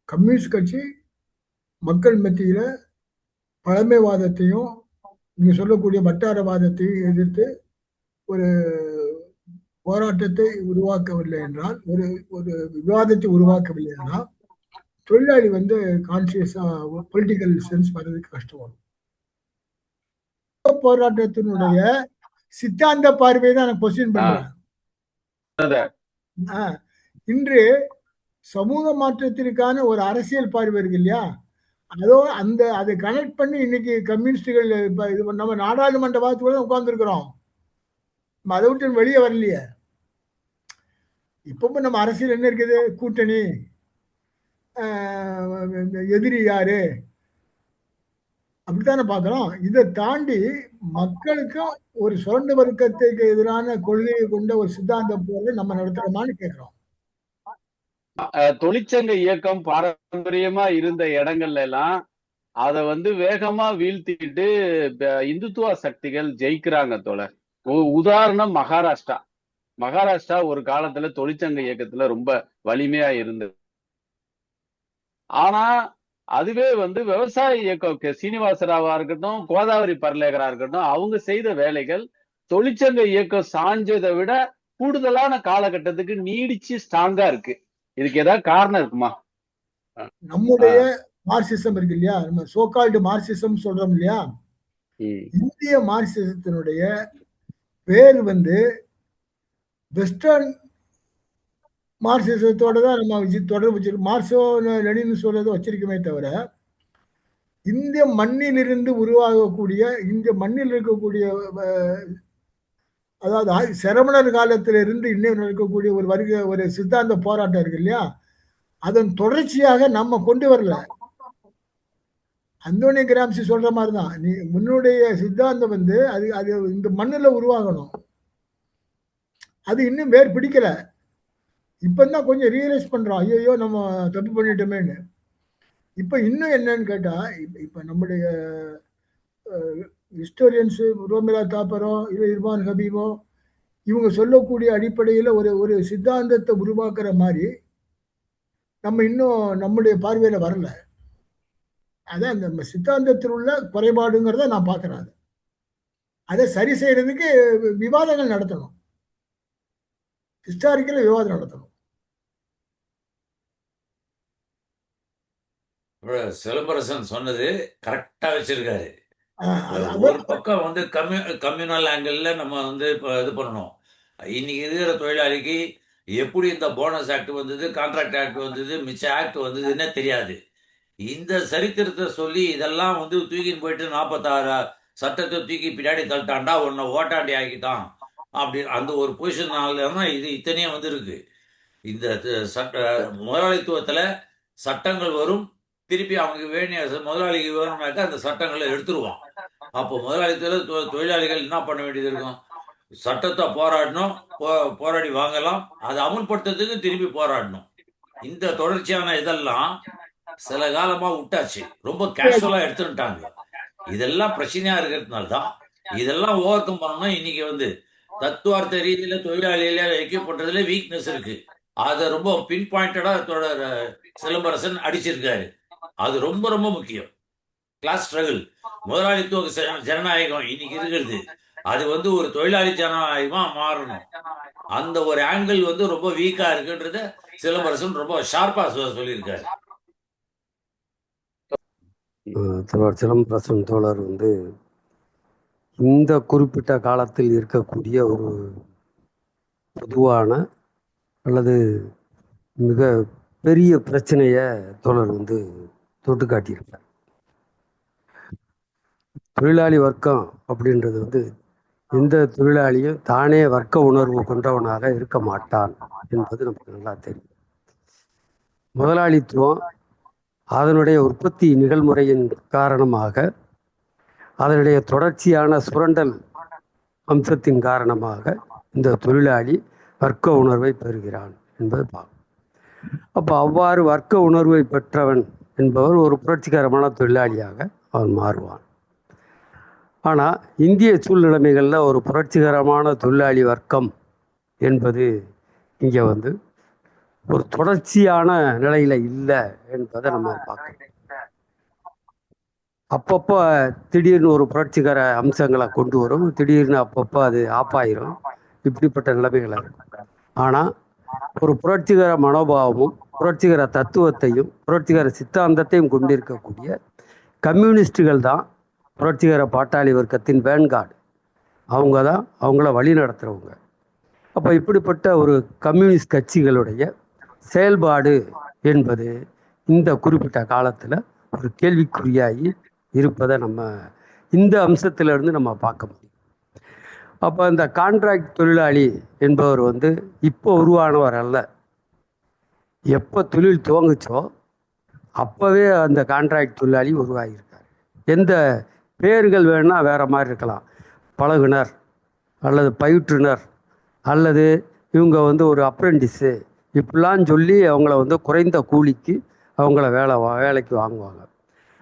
கம்யூனிஸ்ட் கட்சி மக்கள் மத்தியில பழமைவாதத்தையும் நீங்க சொல்லக்கூடிய வட்டாரவாதத்தையும் எதிர்த்து ஒரு போராட்டத்தை உருவாக்கவில்லை என்றால், ஒரு ஒரு விவாதத்தை உருவாக்கவில்லை என்றால், தொழிலாளி வந்து கான்சியஸா பொலிட்டிக்கல் சென்ஸ் வர்றதுக்கு கஷ்டம் வரும். போராட்டத்தினுடைய சித்தாந்த பார்வையை தான் நான் கொஸ்டின் பண்றேன். இன்று சமூக மாற்றத்திற்கான ஒரு அரசியல் பார்வை இருக்கு இல்லையா, அதோ அதை கனெக்ட் பண்ணி இன்னைக்கு கம்யூனிஸ்டுகள் நம்ம நாடாளுமன்ற வாதத்துக்குள்ள உட்கார்ந்துருக்கிறோம். நம்ம அதை விட்டு வெளியே வரலையே. இப்பவும் நம்ம அரசியல் என்ன இருக்குது? கூட்டணி, எதிரி யாரு, அப்படித்தானே பார்க்கிறோம். இதை தாண்டி மக்களுக்கும் ஒரு சுரண்ட வர்க்கத்துக்கு எதிரான கொள்கையை கொண்ட ஒரு சித்தாந்த போரை நம்ம நடத்துறோமான்னு கேட்கிறோம். தொழிற்சங்க இயக்கம் பாரம்பரியமா இருந்த இடங்கள்ல எல்லாம் அதை வேகமா வீழ்த்திட்டு இந்துத்துவ சக்திகள் ஜெயிக்கிறாங்க தோழர். உதாரணம் மகாராஷ்டிரா ஒரு காலத்துல தொழிற்சங்க இயக்கத்துல ரொம்ப வலிமையா இருந்தது. ஆனா அதுவே விவசாய இயக்கம் சீனிவாசராவா இருக்கட்டும், கோதாவரி பர்லேகரா இருக்கட்டும், அவங்க செய்த வேலைகள் தொழிற்சங்க இயக்கம் சாஞ்சதை விட கூடுதலான காலகட்டத்துக்கு நீடிச்சு ஸ்ட்ராங்கா இருக்கு. இதுக்கு ஏதாவது காரணம் இருக்குமா? நம்முடைய மார்க்சிசம் இருக்கு இல்லையா, நம்ம சோகால்டு மார்க்சிசம் சொல்றோம் இல்லையா, இந்திய மார்க்சிசத்தினுடைய பேர் வெஸ்டர்ன் மார்க்சிசத்தோட தான் நம்ம தொடர்பு வச்சிருக்கோம். மார்க்சோ லெனின் சொல்றதை வச்சிருக்கமே தவிர, இந்திய மண்ணிலிருந்து உருவாகக்கூடிய, இந்திய மண்ணில் இருக்கக்கூடிய, அதாவது சரவணர் காலத்திலிருந்து இன்னும் இருக்கக்கூடிய ஒரு சித்தாந்த போராட்டம் இருக்கு இல்லையா, அதன் தொடர்ச்சியாக நம்ம கொண்டு வரல. அந்தோனி கிராம்சி சொல்ற மாதிரிதான், நீ முன்னுடைய சித்தாந்தம் அது இந்த மண்ணுல உருவாகணும். அது இன்னும் வேர் பிடிக்கல. இப்பதான் கொஞ்சம் ரியலைஸ் பண்றோம், ஐயோ நம்ம தப்பு பண்ணிட்டோமேன்னு. இப்ப இன்னும் என்னன்னு கேட்டா, இப்ப நம்முடைய ஹிஸ்டோரியன்ஸ் ரோமிலா தாப்பரோ இல்லை இர்பான் ஹபீபோ இவங்க சொல்லக்கூடிய அடிப்படையில் ஒரு சித்தாந்தத்தை உருவாக்குற மாதிரி நம்ம இன்னும் நம்முடைய பார்வையில வரல. அதான் நம்ம சித்தாந்தத்தில் உள்ள குறைபாடுங்கிறத நான் பார்க்கிறேன். அதை சரி செய்யறதுக்கு விவாதங்கள் நடத்தணும், ஹிஸ்டாரிக்கல் விவாதம் நடத்தணும். சிலம்பரசன் சொன்னது கரெக்டா வச்சிருக்காரு. ஒரு பக்கம் கம்யூனல் ஆங்கிள் நம்ம இது பண்ணணும். இன்னைக்கு இருக்கிற தொழிலாளிக்கு எப்படி இந்த போனஸ் ஆக்ட் வந்தது, கான்ட்ராக்ட் ஆக்ட் வந்தது, மிச்ச ஆக்ட் வந்ததுன்னே தெரியாது. இந்த சரித்திரத்தை சொல்லி இதெல்லாம் தூக்கின்னு போயிட்டு 46 சட்டத்தை தூக்கி பின்னாடி தள்ளிட்டான்டா, உன்னை ஓட்டாண்டி ஆக்கிட்டான் அப்படி அந்த ஒரு பொசிஷனால தான் இது இத்தனையும் இருக்கு. இந்த சட்ட முதலாளித்துவத்தில் சட்டங்கள் வரும், திருப்பி அவனுக்கு வேண்டிய முதலாளிக்கு வேணும்னாக்கா அந்த சட்டங்களை எடுத்துருவான். அப்போ முதலாளித்துவத்தில் தொழிலாளிகள் என்ன பண்ண வேண்டியது இருக்கும்? சட்டத்தை போராடணும், போராடி வாங்கலாம், அதை அமுல்படுத்துறதுக்கு திருப்பி போராடணும். இந்த தொடர்ச்சியான இதெல்லாம் சில காலமா விட்டாச்சு, ரொம்ப கேஷுவலா எடுத்துட்டாங்க. இதெல்லாம் பிரச்சனையா இருக்கிறதுனால தான் இதெல்லாம் ஓவர் கம் பண்ணணும்னா இன்னைக்கு தத்துவார்த்த ரீதியில தொழிலாளியில எக்யூப் பண்றதுல வீக்னஸ் இருக்கு. அதை ரொம்ப பின் பாயிண்டடா சிலம்பரசன் அடிச்சிருக்காரு. அது ரொம்ப ரொம்ப முக்கியம். கிளாஸ் ஸ்ட்ரகிள், முதலாளித்துவ ஜனநாயகம் இன்னைக்கு இருக்கிறது, அது ஒரு தொழிலாளி ஜனநாயகமா மாறணும். அந்த ஒரு ஆங்கிள் ரொம்ப வீக்கா இருக்குன்றத சிலம்பரசன் ரொம்ப ஷார்ப்பா சொல்லியிருக்காரு. தோழர் சிலம்பரசன் தோழர் வந்து இந்த குறிப்பிட்ட காலத்தில் இருக்கக்கூடிய ஒரு பொதுவான அல்லது மிக பெரிய பிரச்சனைய தோழர் வந்து தொட்டு காட்டியிருப்பார். தொழிலாளி வர்க்கம் அப்படின்றது வந்து எந்த தொழிலாளியும் தானே வர்க்க உணர்வு கொண்டவனாக இருக்க மாட்டான் என்பது நமக்கு நல்லா தெரியும். முதலாளித்துவம் அதனுடைய உற்பத்தி நிகழ்முறையின் காரணமாக, அதனுடைய தொடர்ச்சியான சுரண்டல் அம்சத்தின் காரணமாக இந்த தொழிலாளி வர்க்க உணர்வை பெறுகிறான் என்பது பார்க்கும். அப்போ அவ்வாறு வர்க்க உணர்வை பெற்றவன் என்பவர் ஒரு புரட்சிகரமான தொழிலாளியாக அவன் மாறுவான். ஆனால் இந்திய சூழ்நிலைமைகளில் ஒரு புரட்சிகரமான தொழிலாளி வர்க்கம் என்பது இங்கே வந்து ஒரு தொடர்ச்சியான நிலையில் இல்லை என்பதை நம்ம பார்க்கணும். அப்பப்போ திடீர்னு ஒரு புரட்சிகர அம்சங்களை கொண்டு வரும், திடீர்னு அப்பப்போ அது ஆப்பாயிரும். இப்படிப்பட்ட நிலைமைகளை இருக்கும். ஆனால் ஒரு புரட்சிகர மனோபாவமும் புரட்சிகர தத்துவத்தையும் புரட்சிகர சித்தாந்தத்தையும் கொண்டிருக்கக்கூடிய கம்யூனிஸ்டுகள் தான் புரட்சிகர பாட்டாளி வர்க்கத்தின் வேன்கார்டு. அவங்க தான் அவங்கள வழி நடத்துகிறவங்க. அப்போ இப்படிப்பட்ட ஒரு கம்யூனிஸ்ட் கட்சிகளுடைய செயல்பாடு என்பது இந்த குறிப்பிட்ட காலத்தில் ஒரு கேள்விக்குறியாகி இருப்பதை நம்ம இந்த அம்சத்திலிருந்து நம்ம பார்க்க முடியும். அப்போ இந்த கான்ட்ராக்ட் தொழிலாளி என்பவர் வந்து இப்போ உருவானவர் அல்ல. எப்போ தொழில் துவங்குச்சோ அப்போவே அந்த கான்ட்ராக்ட் தொழிலாளி உருவாகியிருக்கார். எந்த பேர்கள் வேணும்னா வேறு மாதிரி இருக்கலாம். பழகுனர் அல்லது பயிற்றுனர் அல்லது இவங்க வந்து ஒரு அப்ரெண்டிஸு இப்படிலாம் சொல்லி அவங்கள வந்து குறைந்த கூலிக்கு அவங்கள வேலைக்கு வாங்குவாங்க.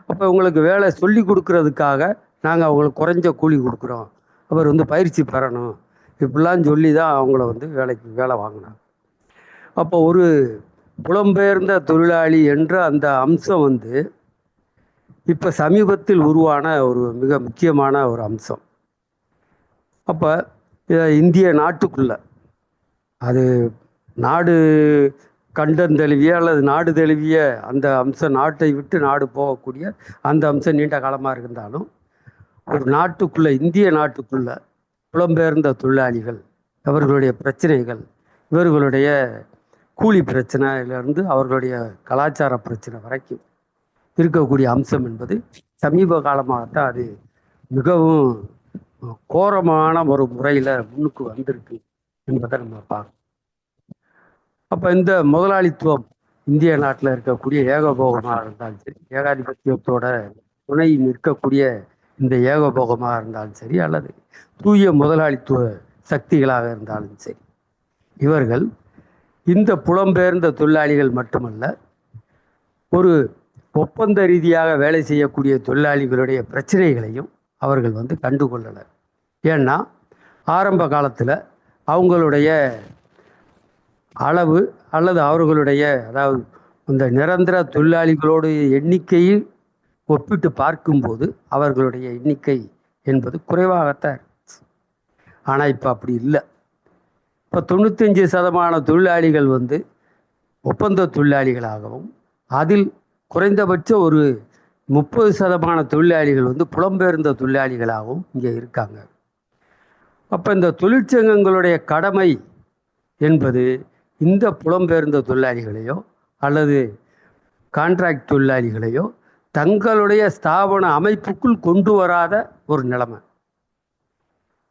அப்போ இவங்களுக்கு வேலை சொல்லி கொடுக்கறதுக்காக நாங்கள் அவங்களுக்கு குறைஞ்ச கூலி கொடுக்குறோம், அவர் வந்து பயிற்சி பெறணும், இப்படிலாம் சொல்லி தான் அவங்கள வந்து வேலை வாங்கினாங்க. அப்போ ஒரு புலம்பெயர்ந்த தொழிலாளி என்ற அந்த அம்சம் வந்து இப்போ சமீபத்தில் உருவான ஒரு மிக முக்கியமான ஒரு அம்சம். அப்போ இந்திய நாட்டுக்குள்ள அது நாடு கண்டம் தழுவிய அல்லது நாடு தழுவிய அந்த அம்சம், நாட்டை விட்டு நாடு போகக்கூடிய அந்த அம்சம் நீண்ட காலமாக இருந்தாலும் ஒரு நாட்டுக்குள்ள, இந்திய நாட்டுக்குள்ள புலம்பெயர்ந்த தொழிலாளிகள் அவர்களுடைய பிரச்சனைகள், இவர்களுடைய கூலி பிரச்சனையிலிருந்து அவர்களுடைய கலாச்சார பிரச்சனை வரைக்கும் இருக்கக்கூடிய அம்சம் என்பது சமீப காலமாகத்தான் அது மிகவும் கோரமான ஒரு முறையில் முன்னுக்கு வந்திருக்கு என்பதை நம்ம பார்க்கணும். அப்போ இந்த முதலாளித்துவம் இந்திய நாட்டில் இருக்கக்கூடிய ஏகபோகமாக இருந்தாலும் சரி, ஏகாதிபத்தியத்தோட துணை நிற்கக்கூடிய இந்த ஏகபோகமாக இருந்தாலும் சரி, அல்லது தூய முதலாளித்துவ சக்திகளாக இருந்தாலும் சரி, இவர்கள் இந்த புலம்பெயர்ந்த தொழிலாளிகள் மட்டுமல்ல, ஒரு ஒப்பந்த ரீதியாக வேலை செய்யக்கூடிய தொழிலாளிகளுடைய பிரச்சனைகளையும் அவர்கள் வந்து கண்டுகொள்ளலை. ஏன்னா ஆரம்ப காலத்தில் அவங்களுடைய அளவு அல்லது அவர்களுடைய, அதாவது இந்த நிரந்தர தொழிலாளிகளோட எண்ணிக்கையில் ஒப்பிட்டு பார்க்கும்போது அவர்களுடைய எண்ணிக்கை என்பது குறைவாகத்தான் இருந்துச்சு. ஆனால் இப்போ அப்படி இல்லை. இப்போ 95% தொழிலாளிகள் வந்து ஒப்பந்த தொழிலாளிகளாகவும், அதில் குறைந்தபட்ச ஒரு 30% தொழிலாளிகள் வந்து புலம்பெயர்ந்த தொழிலாளிகளாகவும் இங்கே இருக்காங்க. அப்போ இந்த தொழிற்சங்கங்களுடைய கடமை என்பது இந்த புலம்பெயர்ந்த தொழிலாளிகளையோ அல்லது கான்ட்ராக்ட் தொழிலாளிகளையோ தங்களுடைய ஸ்தாபன அமைப்புக்குள் கொண்டு வராத ஒரு நிலைமை.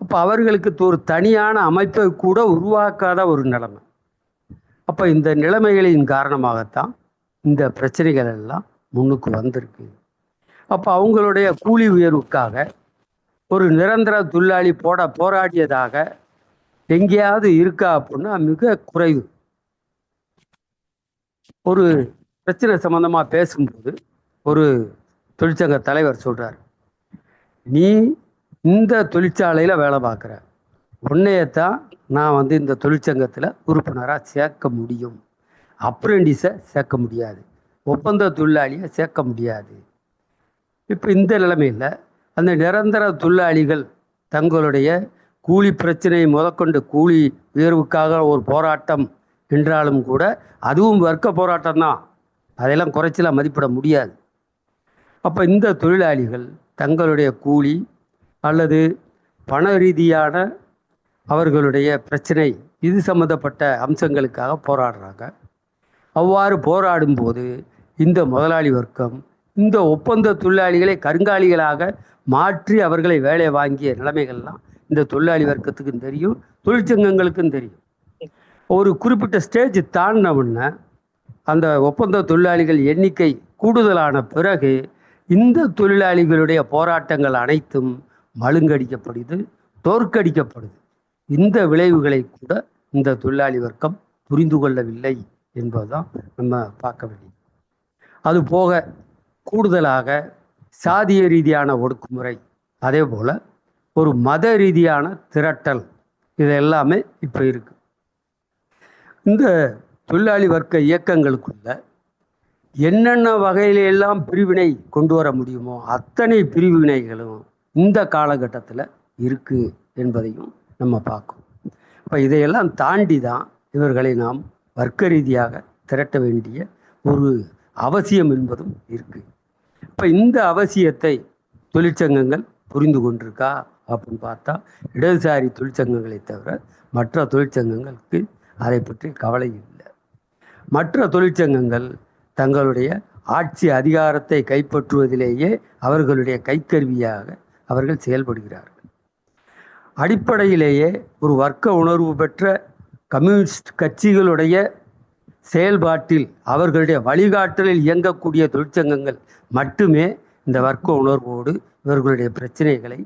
அப்போ அவர்களுக்கு ஒரு தனியான அமைப்பை கூட உருவாக்காத ஒரு நிலைமை. அப்போ இந்த நிலைமைகளின் காரணமாகத்தான் இந்த பிரச்சனைகள் எல்லாம் முன்னுக்கு வந்திருக்கு. அப்போ அவங்களுடைய கூலி உயர்வுக்காக ஒரு நிரந்தர தொழிலாளி போராடியதாக எங்கேயாவது இருக்கா அப்படின்னா மிக குறைவு. ஒரு பிரச்சனை சம்பந்தமா பேசும்போது ஒரு தொழிற்சங்க தலைவர் சொல்றார், நீ இந்த தொழிற்சாலையில வேலை பார்க்குற, உன்னையத்தான் நான் வந்து இந்த தொழிற்சங்கத்தில் உறுப்பினராக சேர்க்க முடியும், அப்ரெண்டிஸை சேர்க்க முடியாது, ஒப்பந்த தொழிலாளியை சேர்க்க முடியாது. இப்போ இந்த நிலைமையில் அந்த நிரந்தர தொழிலாளிகள் தங்களுடைய கூலி பிரச்சனை முதற்கொண்டு கூலி உயர்வுக்காக ஒரு போராட்டம் என்றாலும் கூட அதுவும் வர்க்க போராட்டம் தான், அதெல்லாம் குறைச்சலாம் மதிப்பிட முடியாது. அப்போ இந்த தொழிலாளிகள் தங்களுடைய கூலி அல்லது பண ரீதியான அவர்களுடைய பிரச்சனை இது சம்பந்தப்பட்ட அம்சங்களுக்காக போராடுறாங்க. அவ்வாறு போராடும்போது இந்த முதலாளி வர்க்கம் இந்த ஒப்பந்த தொழிலாளிகளை கருங்காலிகளாக மாற்றி அவர்களை வேலை வாங்கிய நிலைமைகள்லாம் இந்த தொழிலாளி வர்க்கத்துக்கும் தெரியும், தொழிற்சங்கங்களுக்கும் தெரியும். ஒரு குறிப்பிட்ட ஸ்டேஜ் தாண்டினவுடனே அந்த ஒப்பந்த தொழிலாளிகள் எண்ணிக்கை கூடுதலான பிறகு இந்த தொழிலாளிகளுடைய போராட்டங்கள் அனைத்தும் மழுங்கடிக்கப்படுது, தோற்கடிக்கப்படுது. இந்த விளைவுகளை கூட இந்த தொழிலாளி வர்க்கம் புரிந்து கொள்ளவில்லை என்பதுதான் நம்ம பார்க்க வேண்டியது. அது போக கூடுதலாக சாதிய ரீதியான ஒடுக்குமுறை, அதே போல் ஒரு மத ரீதியான திரட்டல், இது எல்லாமே இப்போ இருக்கு. இந்த தொழிலாளி வர்க்க இயக்கங்களுக்குள்ள என்னென்ன வகையிலெல்லாம் பிரிவினை கொண்டு வர முடியுமோ அத்தனை பிரிவினைகளும் இந்த காலகட்டத்தில் இருக்குது என்பதையும் நம்ம பார்க்கணும். இப்போ இதையெல்லாம் தாண்டி தான் இவர்களை நாம் வர்க்க ரீதியாக திரட்ட வேண்டிய ஒரு அவசியம் என்பதும் இருக்குது. இப்போ இந்த அவசியத்தை தொழிற்சங்கங்கள் புரிந்து கொண்டிருக்கா அப்படின்னு பார்த்தா இடதுசாரி தொழிற்சங்கங்களை தவிர மற்ற தொழிற்சங்கங்களுக்கு அதை பற்றி கவலை இல்லை. மற்ற தொழிற்சங்கங்கள் தங்களுடைய ஆட்சி அதிகாரத்தை கைப்பற்றுவதிலேயே அவர்களுடைய கைக்கருவியாக அவர்கள் செயல்படுகிறார்கள். அடிப்படையிலேயே ஒரு வர்க்க உணர்வு பெற்ற கம்யூனிஸ்ட் கட்சிகளுடைய செயல்பாட்டில் அவர்களுடைய வழிகாட்டலில் இயங்கக்கூடிய தொழிற்சங்கங்கள் மட்டுமே இந்த வர்க்க உணர்வோடு இவர்களுடைய பிரச்சனைகளை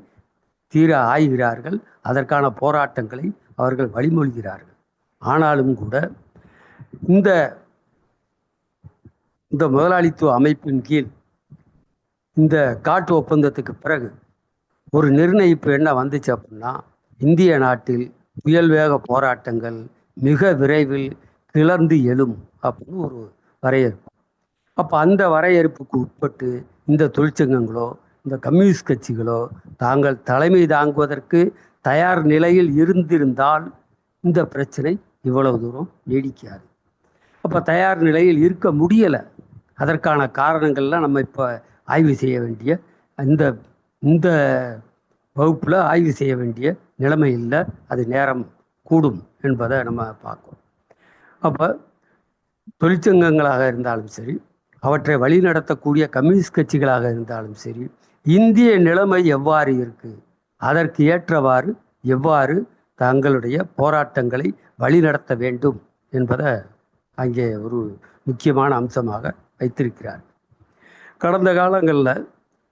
தீர ஆய்கிறார்கள், அதற்கான போராட்டங்களை அவர்கள் வழிமொழிகிறார்கள். ஆனாலும் கூட இந்த முதலாளித்துவ அமைப்பின் கீழ் இந்த காட்டு ஒப்பந்தத்துக்கு பிறகு ஒரு நிர்ணயிப்பு என்ன வந்துச்சு அப்படின்னா, இந்திய நாட்டில் புயல் வேக போராட்டங்கள் மிக விரைவில் கிளர்ந்து எழும் அப்படின்னு ஒரு வரையறுப்பு. அப்போ அந்த வரையறுப்புக்கு உட்பட்டு இந்த தொழிற்சங்கங்களோ இந்த கம்யூனிஸ்ட் கட்சிகளோ தாங்கள் தலைமை தாங்குவதற்கு தயார் நிலையில் இருந்திருந்தால் இந்த பிரச்சனை இவ்வளவு தூரம் நீடிக்காது. அப்போ தயார் நிலையில் இருக்க முடியலை. அதற்கான காரணங்கள்லாம் நம்ம இப்போ ஆய்வு செய்ய வேண்டிய இந்த வகுப்பில் ஆய்வு செய்ய வேண்டிய நிலைமை இல்லை, அது நேரம் கூடும் என்பதை நம்ம பார்க்கணும். அப்போ தொழிற்சங்கங்களாக இருந்தாலும் சரி, அவற்றை வழிநடத்தக்கூடிய கம்யூனிஸ்ட் கட்சிகளாக இருந்தாலும் சரி, இந்திய நிலைமை எவ்வாறு இருக்குது, அதற்கு ஏற்றவாறு எவ்வாறு தங்களுடைய போராட்டங்களை வழிநடத்த வேண்டும் என்பதை அங்கே ஒரு முக்கியமான அம்சமாக வைத்திருக்கிறார். கடந்த காலங்களில்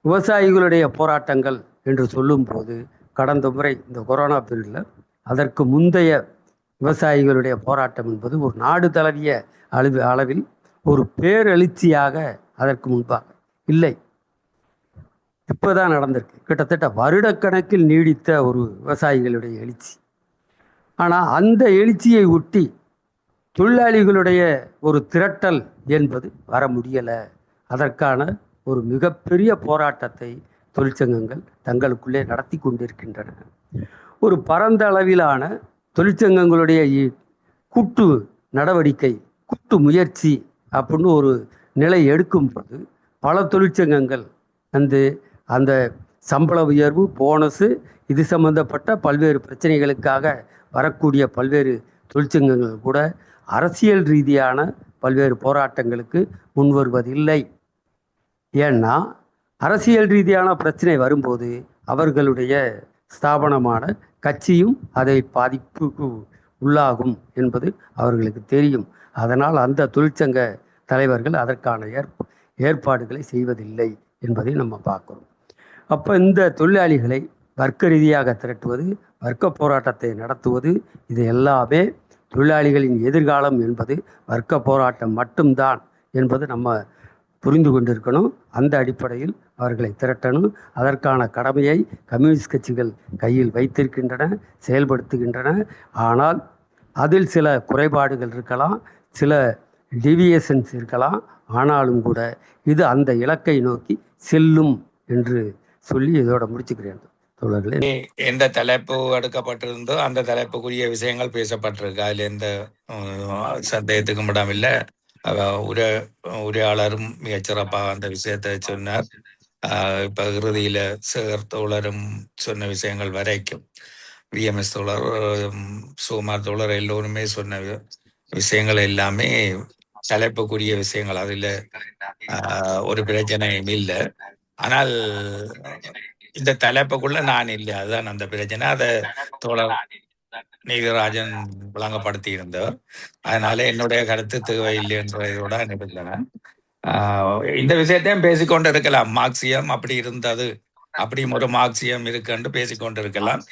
விவசாயிகளுடைய போராட்டங்கள் என்று சொல்லும்போது, கடந்த முறை இந்த கொரோனா பீரியடில் அதற்கு முந்தைய விவசாயிகளுடைய போராட்டம் என்பது ஒரு நாடு தழுவிய அளவில் ஒரு பேரெழுச்சியாக அதற்கு முன்பாக இல்லை, இப்போதான் நடந்திருக்கு. கிட்டத்தட்ட வருடக்கணக்கில் நீடித்த ஒரு விவசாயிகளுடைய எழுச்சி. ஆனால் அந்த எழுச்சியை ஒட்டி தொழிலாளிகளுடைய ஒரு திரட்டல் என்பது வர முடியலை. அதற்கான ஒரு மிகப்பெரிய போராட்டத்தை தொழிற்சங்கங்கள் தங்களுக்குள்ளே நடத்தி கொண்டிருக்கின்றன. ஒரு பரந்த அளவிலான தொழிற்சங்கங்களுடைய கூட்டு நடவடிக்கை, கூட்டு முயற்சி அப்படின்னு ஒரு நிலை எடுக்கும்போது பல தொழிற்சங்கங்கள் அந்த சம்பள உயர்வு, போனஸு, இது சம்பந்தப்பட்ட பல்வேறு பிரச்சனைகளுக்காக வரக்கூடிய பல்வேறு தொழிற்சங்கங்கள் கூட அரசியல் ரீதியான பல்வேறு போராட்டங்களுக்கு முன்வருவதில்லை. ஏன்னா அரசியல் ரீதியான பிரச்சனை வரும்போது அவர்களுடைய ஸ்தாபனமான கட்சியும் அதை பாதிப்புக்கு உள்ளாகும் என்பது அவர்களுக்கு தெரியும். அதனால் அந்த தொழிற்சங்க தலைவர்கள் அதற்கான ஏற்பாடுகளை செய்வதில்லை என்பதை நம்ம பார்க்குறோம். அப்போ இந்த தொழிலாளிகளை வர்க்க ரீதியாக திரட்டுவது, வர்க்க போராட்டத்தை நடத்துவது, இது எல்லாமே தொழிலாளிகளின் எதிர்காலம் என்பது வர்க்க போராட்டம் மட்டும்தான் என்பது நம்ம புரிந்து கொண்டிருக்கணும். அந்த அடிப்படையில் அவர்களை திரட்டணும். அதற்கான கடமையை கம்யூனிஸ்ட் கட்சிகள் கையில் வைத்திருக்கின்றன, செயல்படுத்துகின்றன. ஆனால் அதில் சில குறைபாடுகள் இருக்கலாம், சில டிவியேஷன்ஸ் இருக்கலாம். ஆனாலும் கூட இது அந்த இலக்கை நோக்கி செல்லும் என்று சொல்லி இதோட முடிச்சுக்கிறேன். தோழர்களே, எந்த தலைப்பு எடுக்கப்பட்டிருந்தோ அந்த தலைப்புக்குரிய விஷயங்கள் பேசப்பட்டிருக்கு. அதில் எந்த சந்தேகத்துக்கும் இடமில்லை. உரையாளரும் மிகச்சிறப்பாக அந்த விஷயத்தை சொன்னார். இப்ப இறுதியில சேகர் தோழரும் சொன்ன விஷயங்கள் வரைக்கும் விஎம்எஸ் தோழர், சுகுமார் தோழர் எல்லோருமே சொன்ன விஷயங்கள் எல்லாமே தலைப்புக்குரிய விஷயங்கள். அதில் ஒரு பிரச்சனையும் இல்லை. ஆனால் இந்த தலைப்புக்குள்ள நான் இல்லை, அதுதான் அந்த பிரச்சனை. அதை தோழர் நீதிராஜன் விளங்கப்படுத்தி இருந்தவர். அதனால என்னுடைய கருத்து தேவையில்லை என்றதோட நிபந்தனை. இந்த விஷயத்தையும் பேசிக்கொண்டு இருக்கலாம். மார்க்சியம் அப்படி இருந்தது, அப்படியும் ஒரு மார்க்சியம் இருக்குன்னு பேசிக்கொண்டு இருக்கலாம்.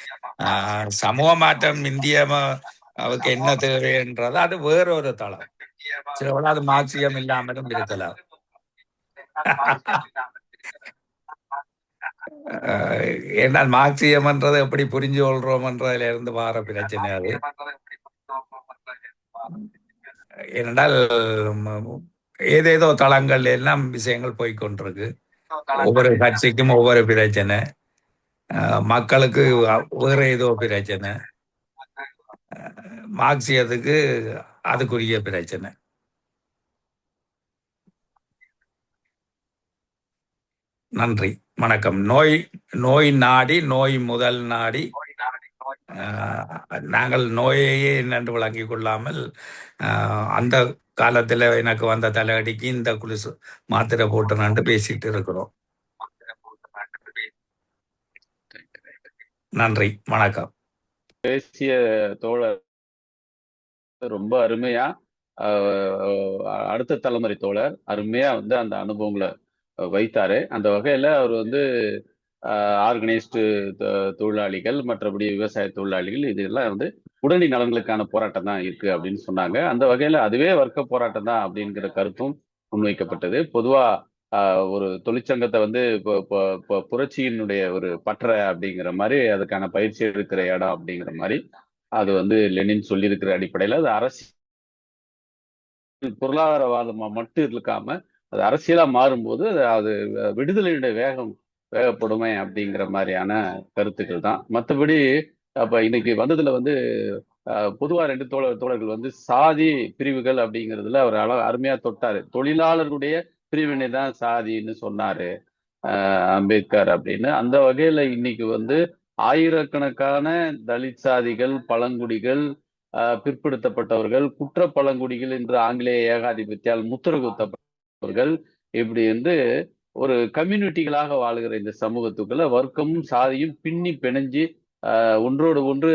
சமூக மாற்றம் இந்தியாவுக்கு என்ன தேவைன்றது அது வேறொரு தளம். சில அது மார்க்சியம் இல்லாமலும் இருக்கலாம். ஏன்னால் மார்க்சியம்ன்றது எப்படி புரிஞ்சு கொள்றோம்ன்றதுல இருந்து வார பிரச்சனை அது. ஏனென்றால் ஏதேதோ தளங்கள் எல்லாம் விஷயங்கள் போய்கொண்டிருக்கு. ஒவ்வொரு கட்சிக்கும் ஒவ்வொரு பிரச்சனை, மக்களுக்கு வேற ஏதோ பிரச்சனை, மார்க்சியத்துக்கு அதுக்குரிய பிரச்சனை. நன்றி, வணக்கம். நோய் நாடி நோய் முதல் நாடி நாங்கள் நோயையே என்னென்று விளங்கிக் கொள்ளாமல் அந்த காலத்துல எனக்கு வந்த தலையடிக்கு இந்த குளிசு மாத்திரை போட்டு பேசிட்டு இருக்கிறோம். நன்றி, வணக்கம். பேசிய தோழர் ரொம்ப அருமையா, அடுத்த தலைமுறை தோழர் அருமையா அந்த அனுபவங்களை வைத்தாரு. அந்த வகையில அவர் ஆர்கனைஸ்டு தொழிலாளிகள், மற்றபடி விவசாய தொழிலாளிகள், இதெல்லாம் உடனடி நலன்களுக்கான போராட்டம் தான் இருக்கு அப்படின்னு சொன்னாங்க. அந்த வகையில அதுவே வர்க்க போராட்டம் தான் அப்படிங்கிற கருத்தும் முன்வைக்கப்பட்டது. பொதுவா ஒரு தொழிற்சங்கத்தை புரட்சியினுடைய ஒரு பற்ற அப்படிங்கிற மாதிரி, அதுக்கான பயிற்சி எடுக்கிற இடம் அப்படிங்கிற மாதிரி அது லெனின் சொல்லியிருக்கிற அடிப்படையில அது அரசியல் பொருளாதாரவாதமா மட்டும் இருக்காம அது அரசியலா மாறும்போது அது விடுதலையுடைய வேகப்படுமே அப்படிங்கிற மாதிரியான கருத்துக்கள் தான். மற்றபடி அப்ப இன்னைக்கு வந்ததுல பொதுவா ரெண்டு தோழர்கள் சாதி பிரிவுகள் அப்படிங்கிறதுல அவர் அருமையா தொட்டாரு. தொழிலாளர்களுடைய பிரிவினை தான் சாதின்னு சொன்னாரு அம்பேத்கர் அப்படின்னு. அந்த வகையில இன்னைக்கு ஆயிரக்கணக்கான தலித் சாதிகள், பழங்குடிகள், பிற்படுத்தப்பட்டவர்கள், குற்ற பழங்குடிகள் என்று ஆங்கிலேய ஏகாதிபத்தியால் முத்திரகுத்தப்பட்டவர்கள், இப்படி ஒரு கம்யூனிட்டிகளாக வாழ்கிற இந்த சமூகத்துக்குள்ள வர்க்கமும் சாதியும் பின்னி பிணைஞ்சு ஒன்றோடு ஒன்று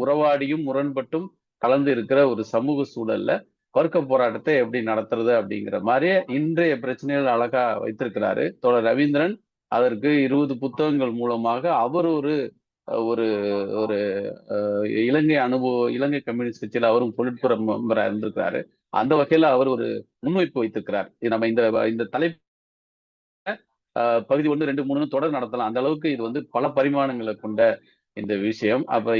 உறவாடியும் முரண்பட்டும் கலந்து இருக்கிற ஒரு சமூக சூழல்ல வர்க்க போராட்டத்தை எப்படி நடத்துறது அப்படிங்கிற மாதிரியே இன்றைய பிரச்சனைகள் அழகா வைத்திருக்கிறாரு தோழர் ரவீந்திரன். அதற்கு 20 புத்தகங்கள் மூலமாக அவர் ஒரு ஒரு இலங்கை கம்யூனிஸ்ட் கட்சியில அவரும் பொலிட்புற மெம்பரா இருந்திருக்கிறாரு. அந்த வகையில அவர் ஒரு முன்வைப்பு வைத்திருக்கிறார். நம்ம இந்த தலைப்பு பகுதி 1, 2, 3 தொடர் நடத்தலாம். அந்த அளவுக்கு இது பல பரிமாணங்களை கொண்ட இந்த விஷயம். அப்ப